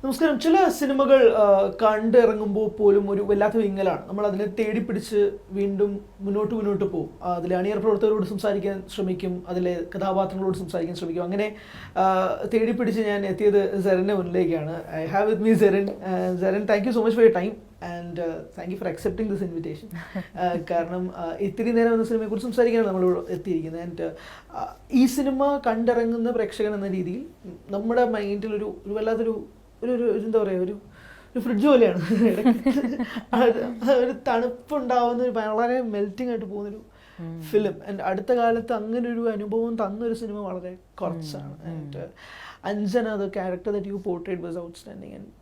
നമസ്കാരം. ചില സിനിമകൾ കണ്ടിറങ്ങുമ്പോൾ പോലും ഒരു വല്ലാത്ത വിങ്ങലാണ്. നമ്മൾ അതിനെ തേടിപ്പിടിച്ച് വീണ്ടും മുന്നോട്ട് പോകും. അതിലെ അണിയർ പ്രവർത്തകരോട് സംസാരിക്കാൻ ശ്രമിക്കും, അതിലെ കഥാപാത്രങ്ങളോട് സംസാരിക്കാൻ ശ്രമിക്കും. അങ്ങനെ തേടിപ്പിടിച്ച് ഞാൻ എത്തിയത് സെറിൻ്റെ മുന്നിലേക്കാണ്. I have with me Serin. Serin, thank you so much for your time and thank you for accepting this invitation. കാരണം ഇത്തിരി നേരം എന്ന സിനിമയെക്കുറിച്ച് സംസാരിക്കാനാണ് നമ്മൾ എത്തിയിരിക്കുന്നത്. ആൻഡ് ഈ സിനിമ കണ്ടിറങ്ങുന്ന പ്രേക്ഷകൻ എന്ന രീതിയിൽ നമ്മുടെ മൈൻഡിൽ ഒരു വല്ലാത്തൊരു ഒരു എന്താ പറയുക, ഒരു ഫ്രിഡ്ജ് പോലെയാണ്. ഒരു തണുപ്പുണ്ടാവുന്ന ഒരു വളരെ മെൽറ്റിംഗ് ആയിട്ട് പോകുന്നൊരു ഫിലിം. ആൻഡ് അടുത്ത കാലത്ത് അങ്ങനെ ഒരു അനുഭവം തന്നൊരു സിനിമ വളരെ കുറച്ചാണ്. And Anjana, the character that you portrait was outstanding and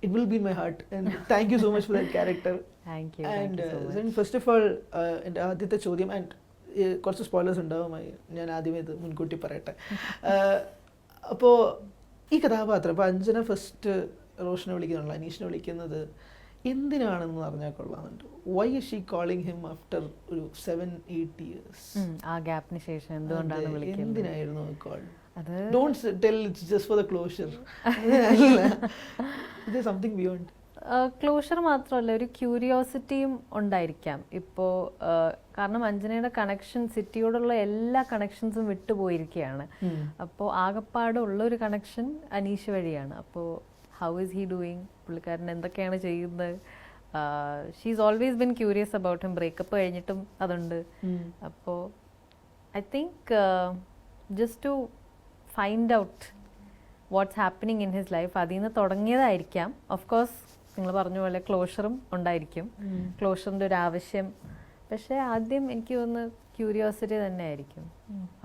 it will be in my heart, and thank you so much for that character. Thank you. And then first of all, എൻ്റെ ആദ്യത്തെ ചോദ്യം, and കുറച്ച് spoilers ഉണ്ടാവുമായി, ഞാൻ ആദ്യമേ ഇത് മുൻകൂട്ടി പറയട്ടെ. അപ്പോൾ ഈ കഥാപാത്രം ഇപ്പോൾ അഞ്ജന ഫസ്റ്റ് റോഷനെ വിളിക്കുന്നുള്ളൂ, അനീഷിനെ വിളിക്കുന്നത് എന്തിനാണെന്ന് അറിഞ്ഞാൽ കൊള്ളാമെന്നുണ്ട്. Why is she calling him after ഒരു 7-8 years? ആ ഗ്യാപ്പിന് ശേഷം എന്തുകൊണ്ടാണ് വിളിക്കുന്നത്? എന്തിനായിരുന്നു കോൾ? അത് Don't tell it's just for the closure. There's something beyond. Closure മാത്രമല്ല, ഒരു ക്യൂരിയോസിറ്റിയും ഉണ്ടായിരിക്കാം ഇപ്പോൾ. കാരണം അഞ്ജനയുടെ കണക്ഷൻ സിറ്റിയോടുള്ള എല്ലാ കണക്ഷൻസും വിട്ടുപോയിരിക്കുകയാണ്. അപ്പോൾ ആകപ്പാടുള്ള ഒരു കണക്ഷൻ അനീഷ് വഴിയാണ്. അപ്പോൾ ഹൗ ഈസ് ഹി ഡൂയിങ്, പുള്ളിക്കാരൻ എന്തൊക്കെയാണ് ചെയ്യുന്നത്? She's always been curious about him. Breakup കഴിഞ്ഞിട്ടും അതുണ്ട്. അപ്പോൾ I think just to find out what's happening in his life, അതിൽ നിന്ന് തുടങ്ങിയതായിരിക്കാം. ഓഫ് കോഴ്സ് നിങ്ങൾ പറഞ്ഞ പോലെ ക്ലോഷറും ഉണ്ടായിരിക്കും, ക്ലോഷറിൻ്റെ ഒരു ആവശ്യം. പക്ഷേ ആദ്യം എനിക്ക് തോന്നുന്നു ക്യൂരിയോസിറ്റി തന്നെ ആയിരിക്കും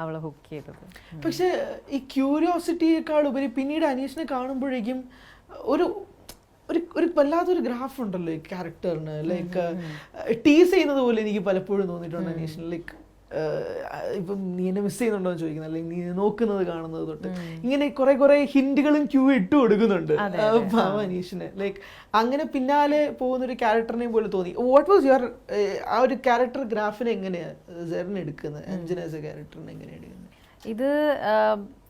അവളെ ഹുക്ക് ചെയ്തത്. പക്ഷേ ഈ ക്യൂരിയോസിറ്റിയേക്കാൾ ഉപരി പിന്നീട് അനീഷിനെ കാണുമ്പോഴേക്കും ഒരു ഒരു വല്ലാത്തൊരു ഗ്രാഫ് ഉണ്ടല്ലോ ഈ ക്യാരക്ടറിന്. ലൈക്ക് ടീസ് ചെയ്യുന്നത് പോലെ എനിക്ക് പലപ്പോഴും തോന്നിയിട്ടുണ്ട് അനീഷിന്. ലൈക്ക് ഇപ്പം നീ എന്നെ മിസ് ചെയ്യുന്നുണ്ടോ എന്ന് ചോദിക്കുന്നത്, അല്ലെങ്കിൽ നീ നോക്കുന്നത് കാണുന്നത് തൊട്ട് ഇങ്ങനെ കുറെ ഹിന്റുകളും ക്യൂ ഇട്ട് കൊടുക്കുന്നുണ്ട് അനീഷിന്. ലൈക്ക് അങ്ങനെ പിന്നാലെ പോകുന്ന ഒരു ക്യാരക്ടറിനെയും പോലെ തോന്നി. വാട്ട് വാസ് യുവർ ആ ഒരു ക്യാരക്ടർ ഗ്രാഫിനെ എങ്ങനെയാണ് സെറിന് എടുക്കുന്നത്, അഞ്ജന ആസ് എ ക്യാരക്ടറിനെ എങ്ങനെയാണ് എടുക്കുന്നത്? ഇത്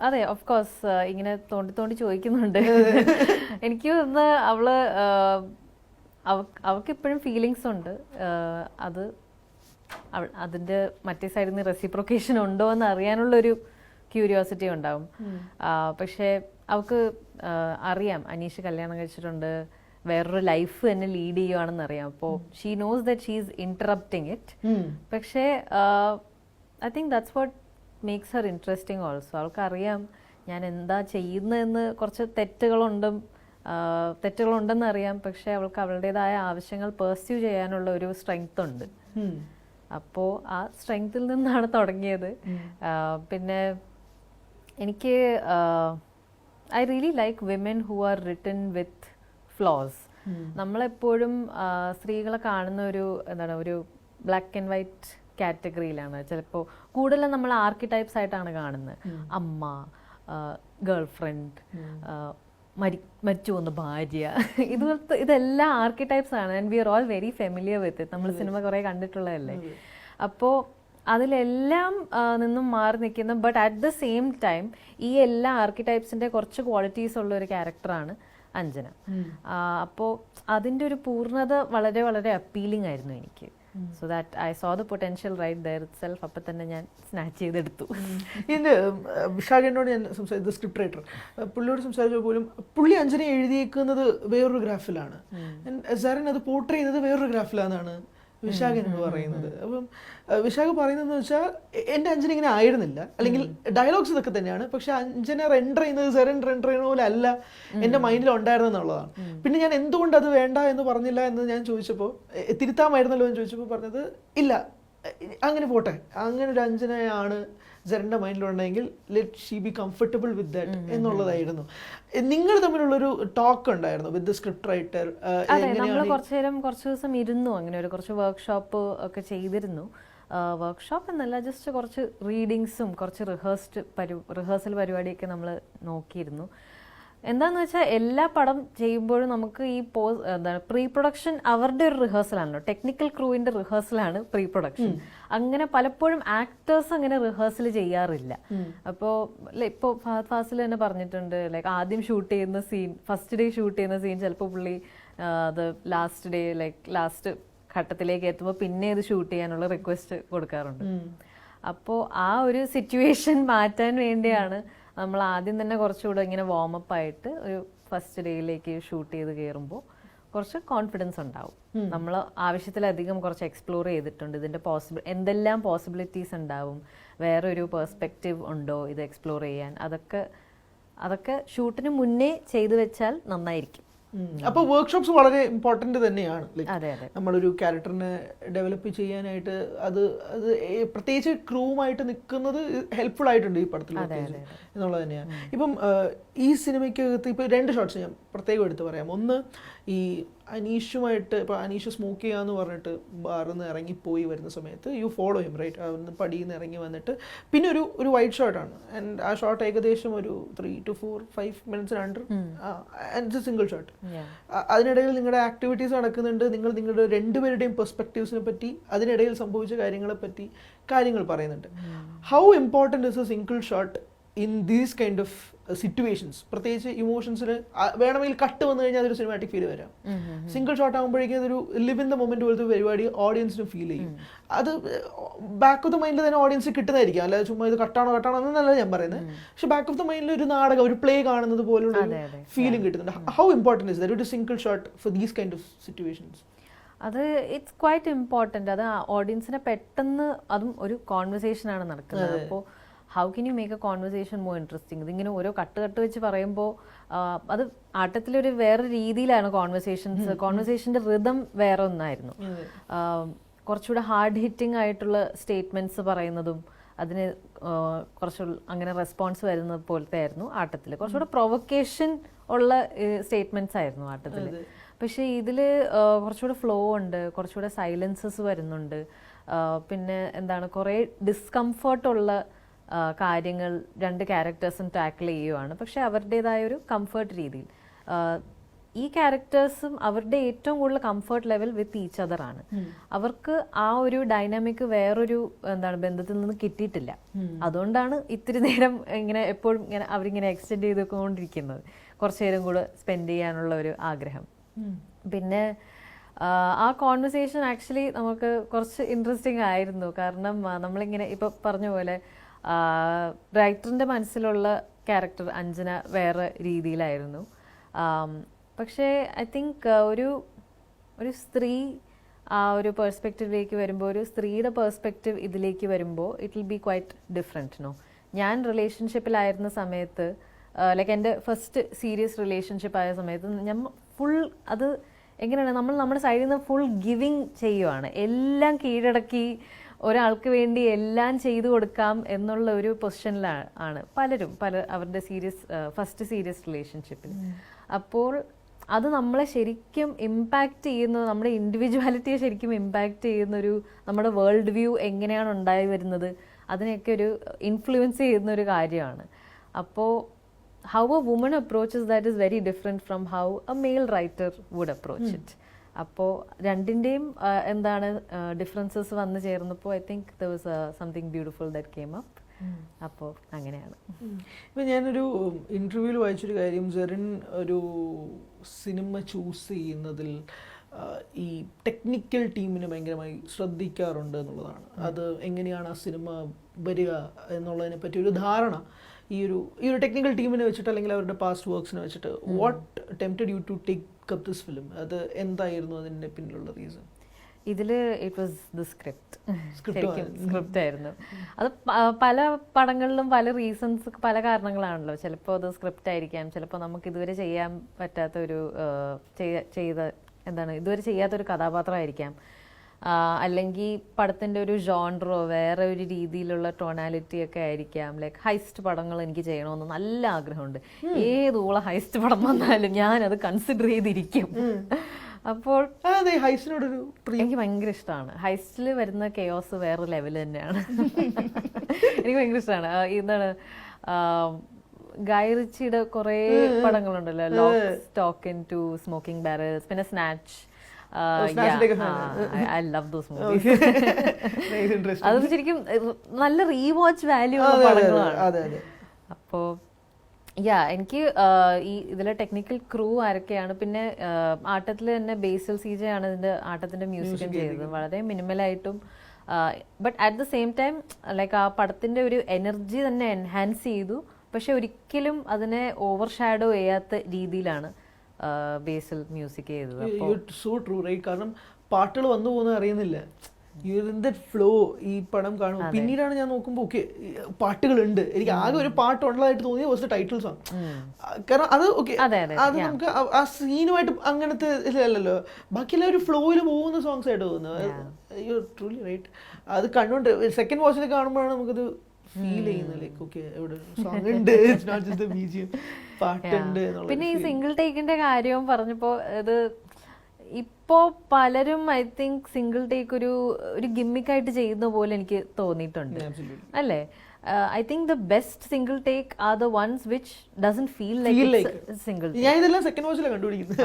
അതെ, ഓഫ് കോഴ്സ് ഇങ്ങനെ തോണ്ടി ചോദിക്കുന്നുണ്ട്. എനിക്ക് തോന്നുന്നു അവൾക്ക് ഇപ്പോഴും ഫീലിങ്സ് ഉണ്ട്. അത് അതിൻ്റെ മറ്റേ സൈഡിൽ നിന്ന് റെസിപ്രോക്കേഷൻ ഉണ്ടോ എന്ന് അറിയാനുള്ളൊരു ക്യൂരിയോസിറ്റി ഉണ്ടാവും. പക്ഷേ അവൾക്ക് അറിയാം അനീഷ് കല്യാണം കഴിച്ചിട്ടുണ്ട്, വേറൊരു ലൈഫ് തന്നെ ലീഡ് ചെയ്യുവാണെന്ന് അറിയാം. അപ്പോൾ she knows that she is interrupting it. പക്ഷേ I think that's what makes her interesting also. അവൾക്കറിയാം ഞാൻ എന്താ ചെയ്യുന്നതെന്ന്. കുറച്ച് തെറ്റുകളുണ്ടെന്ന് അറിയാം, പക്ഷേ അവൾക്ക് അവളുടേതായ ആവശ്യങ്ങൾ പെർസ്യൂ ചെയ്യാനുള്ള ഒരു സ്ട്രെങ്ത് ഉണ്ട്. അപ്പോൾ ആ സ്ട്രെങ്ത്തിൽ നിന്നാണ് തുടങ്ങിയത്. പിന്നെ എനിക്ക് I really like women who are written with flaws. നമ്മളെപ്പോഴും സ്ത്രീകളെ കാണുന്ന ഒരു ബ്ലാക്ക് ആൻഡ് വൈറ്റ് കാറ്റഗറിയിലാണ്. ചിലപ്പോൾ കൂടുതലും നമ്മൾ ആർക്കിടൈപ്സ് ആയിട്ടാണ് കാണുന്നത്. അമ്മ, ഗേൾ ഫ്രണ്ട്, മരിച്ചു പോകുന്ന ഭാര്യ, ഇതെല്ലാം ആർക്കിടൈപ്സ് ആണ്. And we are all very familiar with it. നമ്മൾ സിനിമ കുറേ കണ്ടിട്ടുള്ളതല്ലേ. അപ്പോൾ അതിലെല്ലാം നിന്നും മാറി നിൽക്കുന്ന, but at the same time ഈ എല്ലാ ആർക്കിടൈപ്സിൻ്റെ കുറച്ച് ക്വാളിറ്റീസ് ഉള്ള ഒരു ക്യാരക്ടറാണ് അഞ്ജന. അപ്പോൾ അതിൻ്റെ ഒരു പൂർണ്ണത വളരെ വളരെ അപ്പീലിംഗ് ആയിരുന്നു എനിക്ക്. So that I saw the potential right there itself. അപ്പം തന്നെ ഞാൻ സ്നാച്ച് ചെയ്തെടുത്തു. ഇതിൻ്റെ വിശാഖനോട് ഞാൻ സംസാരിച്ചത്, സ്ക്രിപ്റ്റ് റൈറ്റർ, പുള്ളിയോട് സംസാരിച്ചപ്പോൾ പോലും പുള്ളി അഞ്ജന എഴുതിയേക്കുന്നത് വേറൊരു ഗ്രാഫിലാണ്, സെറിൻ അത് പോർട്രേ ചെയ്യുന്നത് വേറൊരു ഗ്രാഫിലാണെന്നാണ് വിശാഖൻ എന്ന് പറയുന്നത്. അപ്പം വിശാഖ് പറയുന്നതെന്ന് വെച്ചാൽ എൻ്റെ അഞ്ജന ഇങ്ങനെ ആയിരുന്നില്ല, അല്ലെങ്കിൽ ഡയലോഗ്സ് ഇതൊക്കെ തന്നെയാണ്, പക്ഷെ അഞ്ജന റെൻഡർ ചെയ്യുന്നത് സെറിൻ റെൻഡർ ചെയ്യുന്ന പോലെ അല്ല എൻ്റെ മൈൻഡിൽ ഉണ്ടായിരുന്നെന്നുള്ളതാണ്. പിന്നെ ഞാൻ എന്തുകൊണ്ട് അത് വേണ്ട എന്ന് പറഞ്ഞില്ല എന്ന് ഞാൻ ചോദിച്ചപ്പോൾ, തിരുത്താമായിരുന്നല്ലോ എന്ന് ചോദിച്ചപ്പോൾ പറഞ്ഞത് ഇല്ല, അങ്ങനെ പോട്ടെ, അങ്ങനെ ഒരു അഞ്ജനയാണ് സെറിൻ്റെ മൈൻഡിലുണ്ടെങ്കിൽ let she be comfortable with that എന്നുള്ളതായിരുന്നു. നിങ്ങൾ തമ്മിലുള്ളൊരു ടോക്ക് ഉണ്ടായിരുന്നു വിത്ത് ദ സ്ക്രിപ്റ്റ് റൈറ്റർ? അതെ, നമ്മൾ കുറച്ച് ദിവസം ഇരുന്നു, അങ്ങനെ കുറച്ച് വർക്ക്ഷോപ്പ് ഒക്കെ ചെയ്തിരുന്നു. വർക്ക്ഷോപ്പ് എന്നല്ല, ജസ്റ്റ് കുറച്ച് റീഡിങ്സും കുറച്ച് റിഹേഴ്സൽ പരിപാടിയൊക്കെ നമ്മൾ നോക്കിയിരുന്നു. എന്താന്ന് വെച്ചാൽ എല്ലാ പടം ചെയ്യുമ്പോഴും നമുക്ക് ഈ എന്താണ് പ്രീ പ്രൊഡക്ഷൻ അവരുടെ ഒരു റിഹേഴ്സലാണല്ലോ, ടെക്നിക്കൽ ക്രൂവിന്റെ റിഹേഴ്സലാണ് പ്രീ പ്രൊഡക്ഷൻ. അങ്ങനെ പലപ്പോഴും ആക്ടേഴ്സ് അങ്ങനെ റിഹേഴ്സൽ ചെയ്യാറില്ല. അപ്പോൾ ഇപ്പോൾ ഫാസിൽ തന്നെ പറഞ്ഞിട്ടുണ്ട്, ലൈക്ക് ആദ്യം ഷൂട്ട് ചെയ്യുന്ന സീൻ, ഫസ്റ്റ് ഡേ ഷൂട്ട് ചെയ്യുന്ന സീൻ ചിലപ്പോൾ പുള്ളി അത് ലാസ്റ്റ് ഡേ ലാസ്റ്റ് ഘട്ടത്തിലേക്ക് എത്തുമ്പോൾ പിന്നെ ഇത് ഷൂട്ട് ചെയ്യാനുള്ള റിക്വസ്റ്റ് കൊടുക്കാറുണ്ട്. അപ്പോൾ ആ ഒരു സിറ്റുവേഷൻ മാറ്റാൻ വേണ്ടിയാണ് നമ്മൾ ആദ്യം തന്നെ കുറച്ചുകൂടെ ഇങ്ങനെ വാമപ്പ് ആയിട്ട് ഒരു ഫസ്റ്റ് ഡേയിലേക്ക് ഷൂട്ട് ചെയ്ത് കയറുമ്പോൾ കുറച്ച് കോൺഫിഡൻസ് ഉണ്ടാവും. നമ്മൾ ആവശ്യത്തിലധികം കുറച്ച് എക്സ്പ്ലോർ ചെയ്തിട്ടുണ്ട്, ഇതിൻ്റെ എന്തെല്ലാം പോസിബിലിറ്റീസ് ഉണ്ടാവും, വേറൊരു പെർസ്പെക്റ്റീവ് ഉണ്ടോ ഇത് എക്സ്പ്ലോർ ചെയ്യാൻ, അതൊക്കെ ഷൂട്ടിന് മുന്നേ ചെയ്തു വെച്ചാൽ നന്നായിരിക്കും. അപ്പോൾ വർക്ക്ഷോപ്സ് വളരെ ഇമ്പോർട്ടൻ്റ് തന്നെയാണ്. അതെ. നമ്മളൊരു ക്യാരക്ടറിനെ ഡെവലപ്പ് ചെയ്യാനായിട്ട് അത് പ്രത്യേകിച്ച് ക്രൂവുമായിട്ട് നിൽക്കുന്നത് ഹെൽപ്ഫുൾ ആയിട്ടുണ്ട് ഈ പടത്തിൽ എന്നുള്ളത് തന്നെയാണ്. ഇപ്പം ഈ സിനിമയ്ക്കകത്ത് ഇപ്പോൾ 2 ഷോട്ട്സ് ഞാൻ പ്രത്യേകം എടുത്ത് പറയാം. ഒന്ന്, ഈ അനീഷുമായിട്ട് ഇപ്പോൾ അനീഷ് സ്മോക്ക് ചെയ്യാന്ന് പറഞ്ഞിട്ട് ബാറിൽ നിന്ന് ഇറങ്ങിപ്പോയി വരുന്ന സമയത്ത് യു ഫോളോ ഹിം റൈറ്റ്, അവിടുന്ന് പടിയിൽ നിന്ന് ഇറങ്ങി വന്നിട്ട് പിന്നെ ഒരു വൈറ്റ് ഷോട്ടാണ്. ആൻഡ് ആ ഷോട്ട് ഏകദേശം ഒരു 3 to 5 minutes under, and single shot. അതിനിടയിൽ നിങ്ങളുടെ ആക്ടിവിറ്റീസ് നടക്കുന്നുണ്ട്, നിങ്ങളുടെ രണ്ടുപേരുടെയും പെർസ്പെക്റ്റീവ്സിനെ പറ്റി, അതിനിടയിൽ സംഭവിച്ച കാര്യങ്ങളെ പറ്റി കാര്യങ്ങൾ പറയുന്നുണ്ട്. How important is A single shot in these kind of situations? പ്രത്യേകിച്ച് ഇമോഷൻസിന് വേണമെങ്കിൽ കട്ട് വന്നു കഴിഞ്ഞാൽ അതൊരു സിനിമാറ്റിക് ഫീൽ വരാം. സിംഗിൾ ഷോട്ട് ആകുമ്പോഴേക്കും അതൊരു ലിവ് ഇൻ ദ മൊമെന്റ് പോലത്തെ പരിപാടി ഓഡിയൻസിന് ഫീൽ ചെയ്യും. അത് ബാക്ക് ഓഫ് ദ മൈൻഡിൽ തന്നെ ഓഡിയൻസ് കിട്ടുന്നതായിരിക്കും, അല്ലാതെ ചുമ്മാ ഇത് കട്ടാണോ എന്നല്ല ഞാൻ പറയുന്നത്. പക്ഷെ ബാക്ക് ഓഫ് ദ മൈൻഡിൽ ഒരു നാടകം, ഒരു പ്ലേ കാണുന്നത് പോലുള്ള ഫീലിംഗ് കിട്ടുന്നുണ്ട്. ഹൗ ഇമ്പോർട്ടൻ്റ് ഇസ് ദാറ്റ് ഒരു single shot for these kind of situations? അത് ഇറ്റ്സ് ക്വൈറ്റ് ഇമ്പോർട്ടൻ്റ്. അത് ഓഡിയൻസിനെ പെട്ടെന്ന്, അതും ഒരു കോൺവെർസേഷനാണ് നടക്കുന്നത്. അപ്പോൾ how can you make A conversation more interesting? ഇതിങ്ങനെ ഓരോ കട്ട് വെച്ച് പറയുമ്പോൾ അത് ആട്ടത്തിലൊരു വേറെ രീതിയിലാണ് കോൺവെർസേഷൻ്റെ റിതം വേറെ ഒന്നായിരുന്നു. കുറച്ചുകൂടെ ഹാർഡ് ഹിറ്റിംഗ് ആയിട്ടുള്ള സ്റ്റേറ്റ്മെൻറ്റ്സ് പറയുന്നതും അതിന് കുറച്ച് അങ്ങനെ റെസ്പോൺസ് വരുന്നത് പോലത്തെ ആയിരുന്നു ആട്ടത്തിൽ. കുറച്ചുകൂടെ പ്രൊവക്കേഷൻ ഉള്ള സ്റ്റേറ്റ്മെൻറ്റ്സ് ആയിരുന്നു ആട്ടത്തിൽ. പക്ഷേ ഇതിൽ കുറച്ചുകൂടെ ഫ്ലോ ഉണ്ട്, കുറച്ചുകൂടെ സൈലൻസസ് വരുന്നുണ്ട്. പിന്നെ എന്താണ്, കുറേ ഡിസ്കംഫർട്ടുള്ള കാര്യങ്ങൾ 2 ക്യാരക്ടേഴ്സും ടാക്കിൾ ചെയ്യുവാണ്, പക്ഷെ അവരുടേതായ ഒരു കംഫർട്ട് രീതിയിൽ. ഈ ക്യാരക്ടേഴ്സും അവരുടെ ഏറ്റവും കൂടുതൽ comfort level with each other ആണ്. അവർക്ക് ആ ഒരു ഡൈനാമിക് വേറൊരു ബന്ധത്തിൽ നിന്ന് കിട്ടിയിട്ടില്ല. അതുകൊണ്ടാണ് ഇത്തിരി നേരം ഇങ്ങനെ എപ്പോഴും ഇങ്ങനെ അവരിങ്ങനെ എക്സ്റ്റെൻഡ് ചെയ്തുകൊണ്ടിരിക്കുന്നത്, കുറച്ചു നേരം കൂടെ സ്പെൻഡ് ചെയ്യാനുള്ള ഒരു ആഗ്രഹം. പിന്നെ ആ കോൺവെർസേഷൻ ആക്ച്വലി നമുക്ക് കുറച്ച് ഇൻട്രസ്റ്റിംഗ് ആയിരുന്നു. കാരണം നമ്മളിങ്ങനെ ഇപ്പോൾ പറഞ്ഞ പോലെ റൈറ്ററിൻ്റെ മനസ്സിലുള്ള ക്യാരക്ടർ അഞ്ജന വേറെ രീതിയിലായിരുന്നു. പക്ഷേ ഐ തിങ്ക് ഒരു സ്ത്രീ ആ ഒരു പെർസ്പെക്റ്റീവിലേക്ക് വരുമ്പോൾ, ഒരു സ്ത്രീയുടെ പെർസ്പെക്റ്റീവ് ഇതിലേക്ക് വരുമ്പോൾ it will B quite different. ഞാൻ റിലേഷൻഷിപ്പിലായിരുന്ന സമയത്ത്, ലൈക്ക് എൻ്റെ ഫസ്റ്റ് സീരിയസ് റിലേഷൻഷിപ്പ് ആയ സമയത്ത് ഞാൻ ഫുൾ അത് എങ്ങനെയാണ്, നമ്മുടെ സൈഡിൽ നിന്ന് ഫുൾ ഗിവിങ് ചെയ്യുവാണ്, എല്ലാം കീഴടക്കി ഒരാൾക്ക് വേണ്ടി എല്ലാം ചെയ്തു കൊടുക്കാം എന്നുള്ള ഒരു പൊസിഷനിലാണ് പലരും അവരുടെ ഫസ്റ്റ് സീരിയസ് റിലേഷൻഷിപ്പിൽ. അപ്പോൾ അത് നമ്മളെ ശരിക്കും ഇമ്പാക്റ്റ് ചെയ്യുന്നത്, നമ്മുടെ ഇൻഡിവിജ്വാലിറ്റിയെ ശരിക്കും ഇമ്പാക്റ്റ് ചെയ്യുന്നൊരു, നമ്മുടെ വേൾഡ് വ്യൂ എങ്ങനെയാണ് ഉണ്ടായി വരുന്നത് അതിനെയൊക്കെ ഒരു ഇൻഫ്ലുവൻസ് ചെയ്യുന്നൊരു കാര്യമാണ്. അപ്പോൾ how a woman approaches that is very different from how a male writer would approach it. അപ്പോൾ രണ്ടിൻ്റെയും എന്താണ് ഡിഫറൻസസ് വന്ന് ചേർന്നപ്പോൾ I think there was something beautiful that came up. അപ്പോൾ അങ്ങനെയാണ്. ഇപ്പം ഞാനൊരു ഇൻ്റർവ്യൂവിൽ വായിച്ചൊരു കാര്യം, ജെറിൻ ഒരു സിനിമ ചൂസ് ചെയ്യുന്നതിൽ ഈ ടെക്നിക്കൽ ടീമിനെ ഭയങ്കരമായി ശ്രദ്ധിക്കാറുണ്ട് എന്നുള്ളതാണ്. അത് എങ്ങനെയാണ് ആ സിനിമ വരിക എന്നുള്ളതിനെ പറ്റി ഒരു ധാരണ ഈ ഒരു ടെക്നിക്കൽ ടീമിനെ വെച്ചിട്ട്, അല്ലെങ്കിൽ അവരുടെ പാസ്റ്റ് വർക്ക്സിനെ വെച്ചിട്ട്, what tempted you to take up this film? അത് എന്തായിരുന്നു അതിൻ്റെ പിന്നിലുള്ള റീസൺ? ഇതിൽ ഇറ്റ് വാസ് ദ സ്ക്രിപ്റ്റ് ആയിരുന്നു. അത് പല പടങ്ങളിലും പല റീസൺസ്, പല കാരണങ്ങളാണല്ലോ. ചിലപ്പോൾ അത് സ്ക്രിപ്റ്റ് ആയിരിക്കാം, ചിലപ്പോൾ നമുക്ക് ഇതുവരെ ചെയ്യാൻ പറ്റാത്ത ഒരു ഇതുവരെ ചെയ്യാത്തൊരു കഥാപാത്രമായിരിക്കാം, അല്ലെങ്കിൽ പടത്തിൻ്റെ ഒരു ജോൺറോ വേറെ ഒരു രീതിയിലുള്ള ടോണാലിറ്റി ഒക്കെ ആയിരിക്കാം. ലൈക്ക് ഹൈസ്റ്റ് പടങ്ങൾ എനിക്ക് ചെയ്യണമെന്ന് നല്ല ആഗ്രഹമുണ്ട്. ഏതോള ഹൈസ്റ്റ് പടം വന്നാലും ഞാനത് കൺസിഡർ ചെയ്തിരിക്കും. അപ്പോൾ എനിക്ക് ഭയങ്കര ഇഷ്ടമാണ്. ഹൈസ്റ്റിൽ വരുന്ന കെയോസ് വേറെ ലെവൽ തന്നെയാണ്. എനിക്ക് ഭയങ്കര ഇഷ്ടമാണ്. എന്താണ് ഗായ് റിച്ചിയുടെ കുറേ പടങ്ങളുണ്ടല്ലോ, lock stock in two smoking barrels, പിന്നെ snatch. I love those movies. അത് ശരിക്കും നല്ല റീവാച്ച് വാല്യൂ ഉള്ള പടങ്ങളാണ്. അപ്പോൾ എനിക്ക് ഈ ഇതിലെ ടെക്നിക്കൽ ക്രൂ ആരൊക്കെയാണ്, പിന്നെ ആട്ടത്തിൽ തന്നെ ബേസിൽ CJ ആണ് ഇതിന്റെ ആട്ടത്തിന്റെ മ്യൂസിക്കും ചെയ്തത്. വളരെ മിനിമലായിട്ടും but at the same time like ആ പടത്തിന്റെ ഒരു എനർജി തന്നെ എൻഹാൻസ് ചെയ്തു. പക്ഷെ ഒരിക്കലും അതിനെ ഓവർ ഷാഡോ ചെയ്യാത്ത രീതിയിലാണ് ബേസിൽ മ്യൂസിക് ചെയ്തത്. So true right. കാരണം പാട്ടുകൾ വന്നു പോകുന്നത് അറിയുന്നില്ല. ഫ്ലോ ഈ പടം കാണും. പിന്നീടാണ് ഞാൻ നോക്കുമ്പോൾ ഓക്കെ പാട്ടുകളുണ്ട്. എനിക്ക് ആകെ ഒരു പാട്ടുള്ളതായിട്ട് തോന്നിയത് വാസ് ദ ടൈറ്റിൽ സോങ്. കാരണം അത് ഓക്കെ, അത് നമുക്ക് ആ സീനുമായിട്ട് അങ്ങനത്തെ ഇല്ലല്ലോ. ബാക്കിയെല്ലാം ഒരു ഫ്ലോയിൽ പോകുന്ന സോങ്സ് ആയിട്ട് തോന്നുന്നത്. You truly right. അത് കണ്ടുകൊണ്ട് സെക്കൻഡ് വാച്ചിൽ കാണുമ്പോഴാണ് നമുക്കത് ഫീൽ ചെയ്യുന്നത്. ലൈക്ക് ഓക്കെ ഇവിടെ സോങ് ഉണ്ട്, it's not just the BGM, പാട്ടുണ്ട്. പിന്നെ ഈ സിംഗിൾ ടേക്കിന്റെ കാര്യം പറഞ്ഞപ്പോൾ ഇത് ഇപ്പോ പലരും ഐ തിങ്ക് സിംഗിൾ ടേക്ക് ഒരു ഗിമ്മിക്കായിട്ട് ചെയ്യുന്ന പോലെ എനിക്ക് തോന്നിയിട്ടുണ്ട് അല്ലേ? I think the best single take are the ones which doesn't feel like single. ഞാൻ ഇതെല്ലാം സെക്കൻഡ് വാച്ചിലാണ് കണ്ടുപിടിക്കുന്നത്.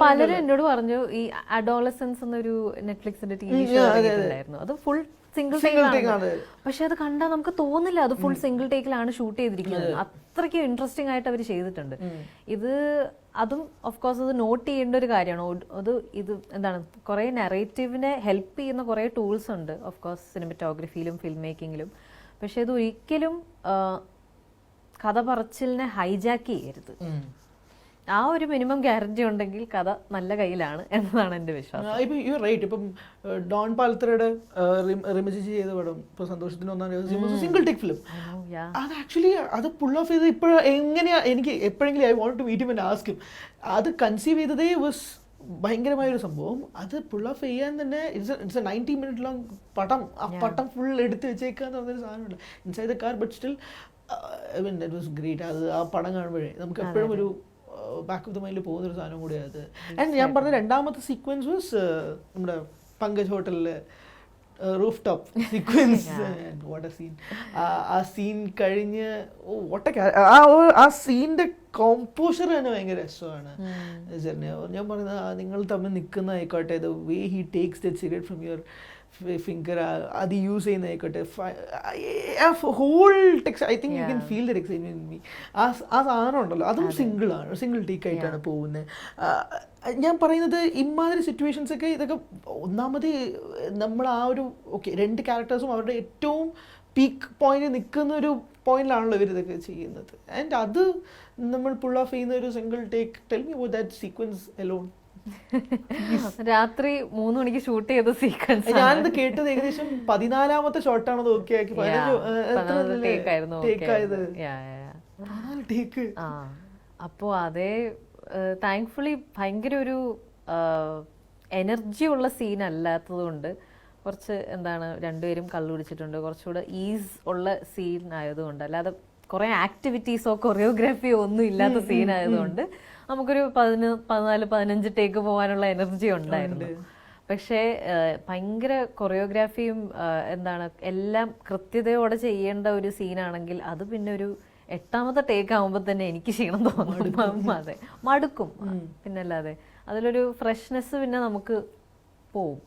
പലരും എന്നോട് പറഞ്ഞു ഈ അഡോളസൻസ് എന്നൊരു നെറ്റ്ഫ്ലിക്സിന്റെ TV ഷോ ഉണ്ടായിരുന്നു, അത് ഫുൾ സിംഗിൾ ടേക്ക് ആണ്. പക്ഷെ അത് കണ്ടാൽ നമുക്ക് തോന്നില്ല അത് ഫുൾ സിംഗിൾ ടേക്കിലാണ് ഷൂട്ട് ചെയ്തിരിക്കുന്നത്. അത്രയ്ക്ക് ഇൻട്രസ്റ്റിംഗ് ആയിട്ട് അവർ ചെയ്തിട്ടുണ്ട്. അതും ഓഫ് കോഴ്സ് അത് നോട്ട് ചെയ്യേണ്ട ഒരു കാര്യമാണ്. ഇത് എന്താണ്, കുറേ നെറേറ്റീവിനെ ഹെൽപ്പ് ചെയ്യുന്ന കുറേ ടൂൾസ് ഉണ്ട് ഓഫ് കോഴ്സ് സിനിമറ്റോഗ്രഫിയിലും ഫിലിം മേക്കിങ്ങിലും. പക്ഷെ ഇത് ഒരിക്കലും കഥ പറച്ചിലിനെ ഹൈജാക്ക് ചെയ്യരുത്. ആ ഒരു മിനിമം ഗ്യാരണ്ടി ഉണ്ടെങ്കിൽ കഥ നല്ല കയ്യിലാണ് എന്നതാണ് എൻ്റെ വിശ്വാസം. ഇപ്പം യു റൈറ്റ്. ഇപ്പം ഡോൺ പാൽത്രയുടെ റിമജി ചെയ്ത പടം ഇപ്പോൾ സന്തോഷത്തിന് ഒന്നാം സിംഗിൾ ടേക്ക് ഫിലിം. അത് ആക്ച്വലി അത് പുൾ ഓഫ് ചെയ്ത് ഇപ്പോഴും എങ്ങനെയാ, എനിക്ക് എപ്പോഴെങ്കിലും I want to meet him and ask him. അത് കൺസീവ് ചെയ്തതേ വാസ് ഭയങ്കരമായൊരു സംഭവം. അത് പുൾ ഓഫ് ചെയ്യാൻ തന്നെ ഇറ്റ്സ് എ 90 minute ലോങ് പടം. ആ പടം ഫുൾ എടുത്ത് വെച്ചേക്കാന്ന് പറഞ്ഞൊരു സാധനമുണ്ട് inside the car. But still I mean that was great. അത് ആ പടം കാണുമ്പോഴേ നമുക്ക് എപ്പോഴും ഒരു ബാക്ക് ഓഫ് ദ മൈൻഡിൽ പോകുന്നൊരു സാധനം കൂടിയാണ്. ആൻഡ് ഞാൻ പറഞ്ഞ രണ്ടാമത്തെ സീക്വൻസ് വാസ് നമ്മുടെ പങ്കജ് ഹോട്ടലിലെ rooftop sequence. What a scene. ആ സീൻ കഴിഞ്ഞ് ആ സീനിന്റെ കോമ്പോഷർ തന്നെ ഭയങ്കര രസമാണ്. ഞാൻ പറയുന്നത് നിങ്ങൾ തമ്മിൽ നിൽക്കുന്ന ആയിക്കോട്ടെ, the way he takes that cigarette from your finger, അത് യൂസ് ചെയ്യുന്നതായിക്കോട്ടെ, whole text I think you can feel the excitement in me. ആ സാധനം ഉണ്ടല്ലോ, അതും സിംഗിൾ ടേക്ക് ആയിട്ടാണ് പോകുന്നത്. ഞാൻ പറയുന്നത് ഇമാതിരി സിറ്റുവേഷൻസ് ഒക്കെ ഇതൊക്കെ ഒന്നാമത് നമ്മൾ ആ ഒരു ഓക്കെ രണ്ട് ക്യാരക്ടേഴ്സും അവരുടെ ഏറ്റവും പീക്ക് പോയിന്റ് നിൽക്കുന്ന ഒരു പോയിന്റിലാണല്ലോ ഇവർ ഇതൊക്കെ ചെയ്യുന്നത്. ആൻഡ് അത് നമ്മൾ പുൾ ഓഫ് ചെയ്യുന്ന ഒരു single take. Tell me about that sequence alone. രാത്രി 3 മണിക്ക് ഷൂട്ട് ചെയ്ത സീക്വൻസ്. ഞാനത് കേട്ടത് ഏകദേശം 14ാമത്തെ ഷോട്ടാണത്. ഓക്കെ ആക്കി അപ്പോ അതേ താങ്ക്ഫുള്ളി ഭയങ്കര ഒരു എനർജി ഉള്ള സീൻ അല്ലാത്തത് കൊണ്ട് കുറച്ച് എന്താണ് രണ്ടുപേരും കള്ളു കുടിച്ചിട്ടുണ്ട്, കുറച്ചുകൂടെ ഈസ് ഉള്ള സീൻ ആയതുകൊണ്ട്, അല്ലാതെ കുറെ ആക്ടിവിറ്റീസോ കൊറിയോഗ്രാഫിയോ ഒന്നും ഇല്ലാത്ത സീൻ ആയതുകൊണ്ട് നമുക്കൊരു 14-15 ടേക്ക് പോകാനുള്ള എനർജി ഉണ്ടായിരുന്നു. പക്ഷേ ഭയങ്കര കൊറിയോഗ്രാഫിയും എന്താണ് എല്ലാം കൃത്യതയോടെ ചെയ്യേണ്ട ഒരു സീനാണെങ്കിൽ അത് പിന്നെ ഒരു 8ാമത്തെ ടേക്ക് ആകുമ്പോൾ തന്നെ എനിക്ക് ക്ഷീണം തോന്നും. അതെ, മടുക്കും. പിന്നല്ലാതെ അതിലൊരു ഫ്രഷ്നെസ് പിന്നെ നമുക്ക് പോവും.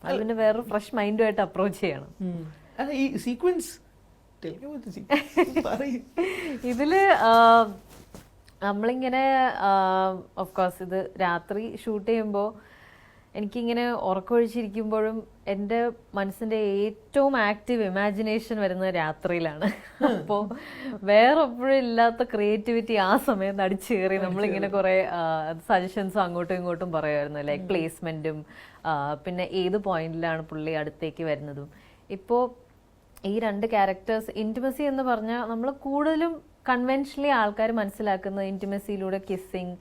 അത് പിന്നെ വേറൊരു ഫ്രഷ് മൈൻഡുമായിട്ട് അപ്രോച്ച് ചെയ്യണം. ഈ സീക്വൻസ് ഇതില് നമ്മളിങ്ങനെ ഓഫ് കോഴ്സ് ഇത് രാത്രി ഷൂട്ട് ചെയ്യുമ്പോൾ എനിക്കിങ്ങനെ ഉറക്കമൊഴിച്ചിരിക്കുമ്പോഴും എൻ്റെ മനസ്സിൻ്റെ ഏറ്റവും ആക്റ്റീവ് ഇമാജിനേഷൻ വരുന്നത് രാത്രിയിലാണ്. അപ്പോൾ വേറെ എപ്പോഴും ഇല്ലാത്ത ക്രിയേറ്റിവിറ്റി ആ സമയത്ത് അടിച്ചു കയറി നമ്മളിങ്ങനെ കുറേ സജഷൻസും അങ്ങോട്ടും ഇങ്ങോട്ടും പറയുമായിരുന്നു. ലൈക്ക് പ്ലേസ്മെൻറ്റും പിന്നെ ഏത് പോയിന്റിലാണ് പുള്ളി അടുത്തേക്ക് വരുന്നതും. ഇപ്പോൾ ഈ 2 ക്യാരക്ടേഴ്സ് ഇൻറ്റിമസി എന്ന് പറഞ്ഞാൽ നമ്മൾ കൂടുതലും കൺവെൻഷനലി ആൾക്കാർ മനസ്സിലാക്കുന്നത് ഇൻറ്റിമസിയിലൂടെ കിസ്സിങ്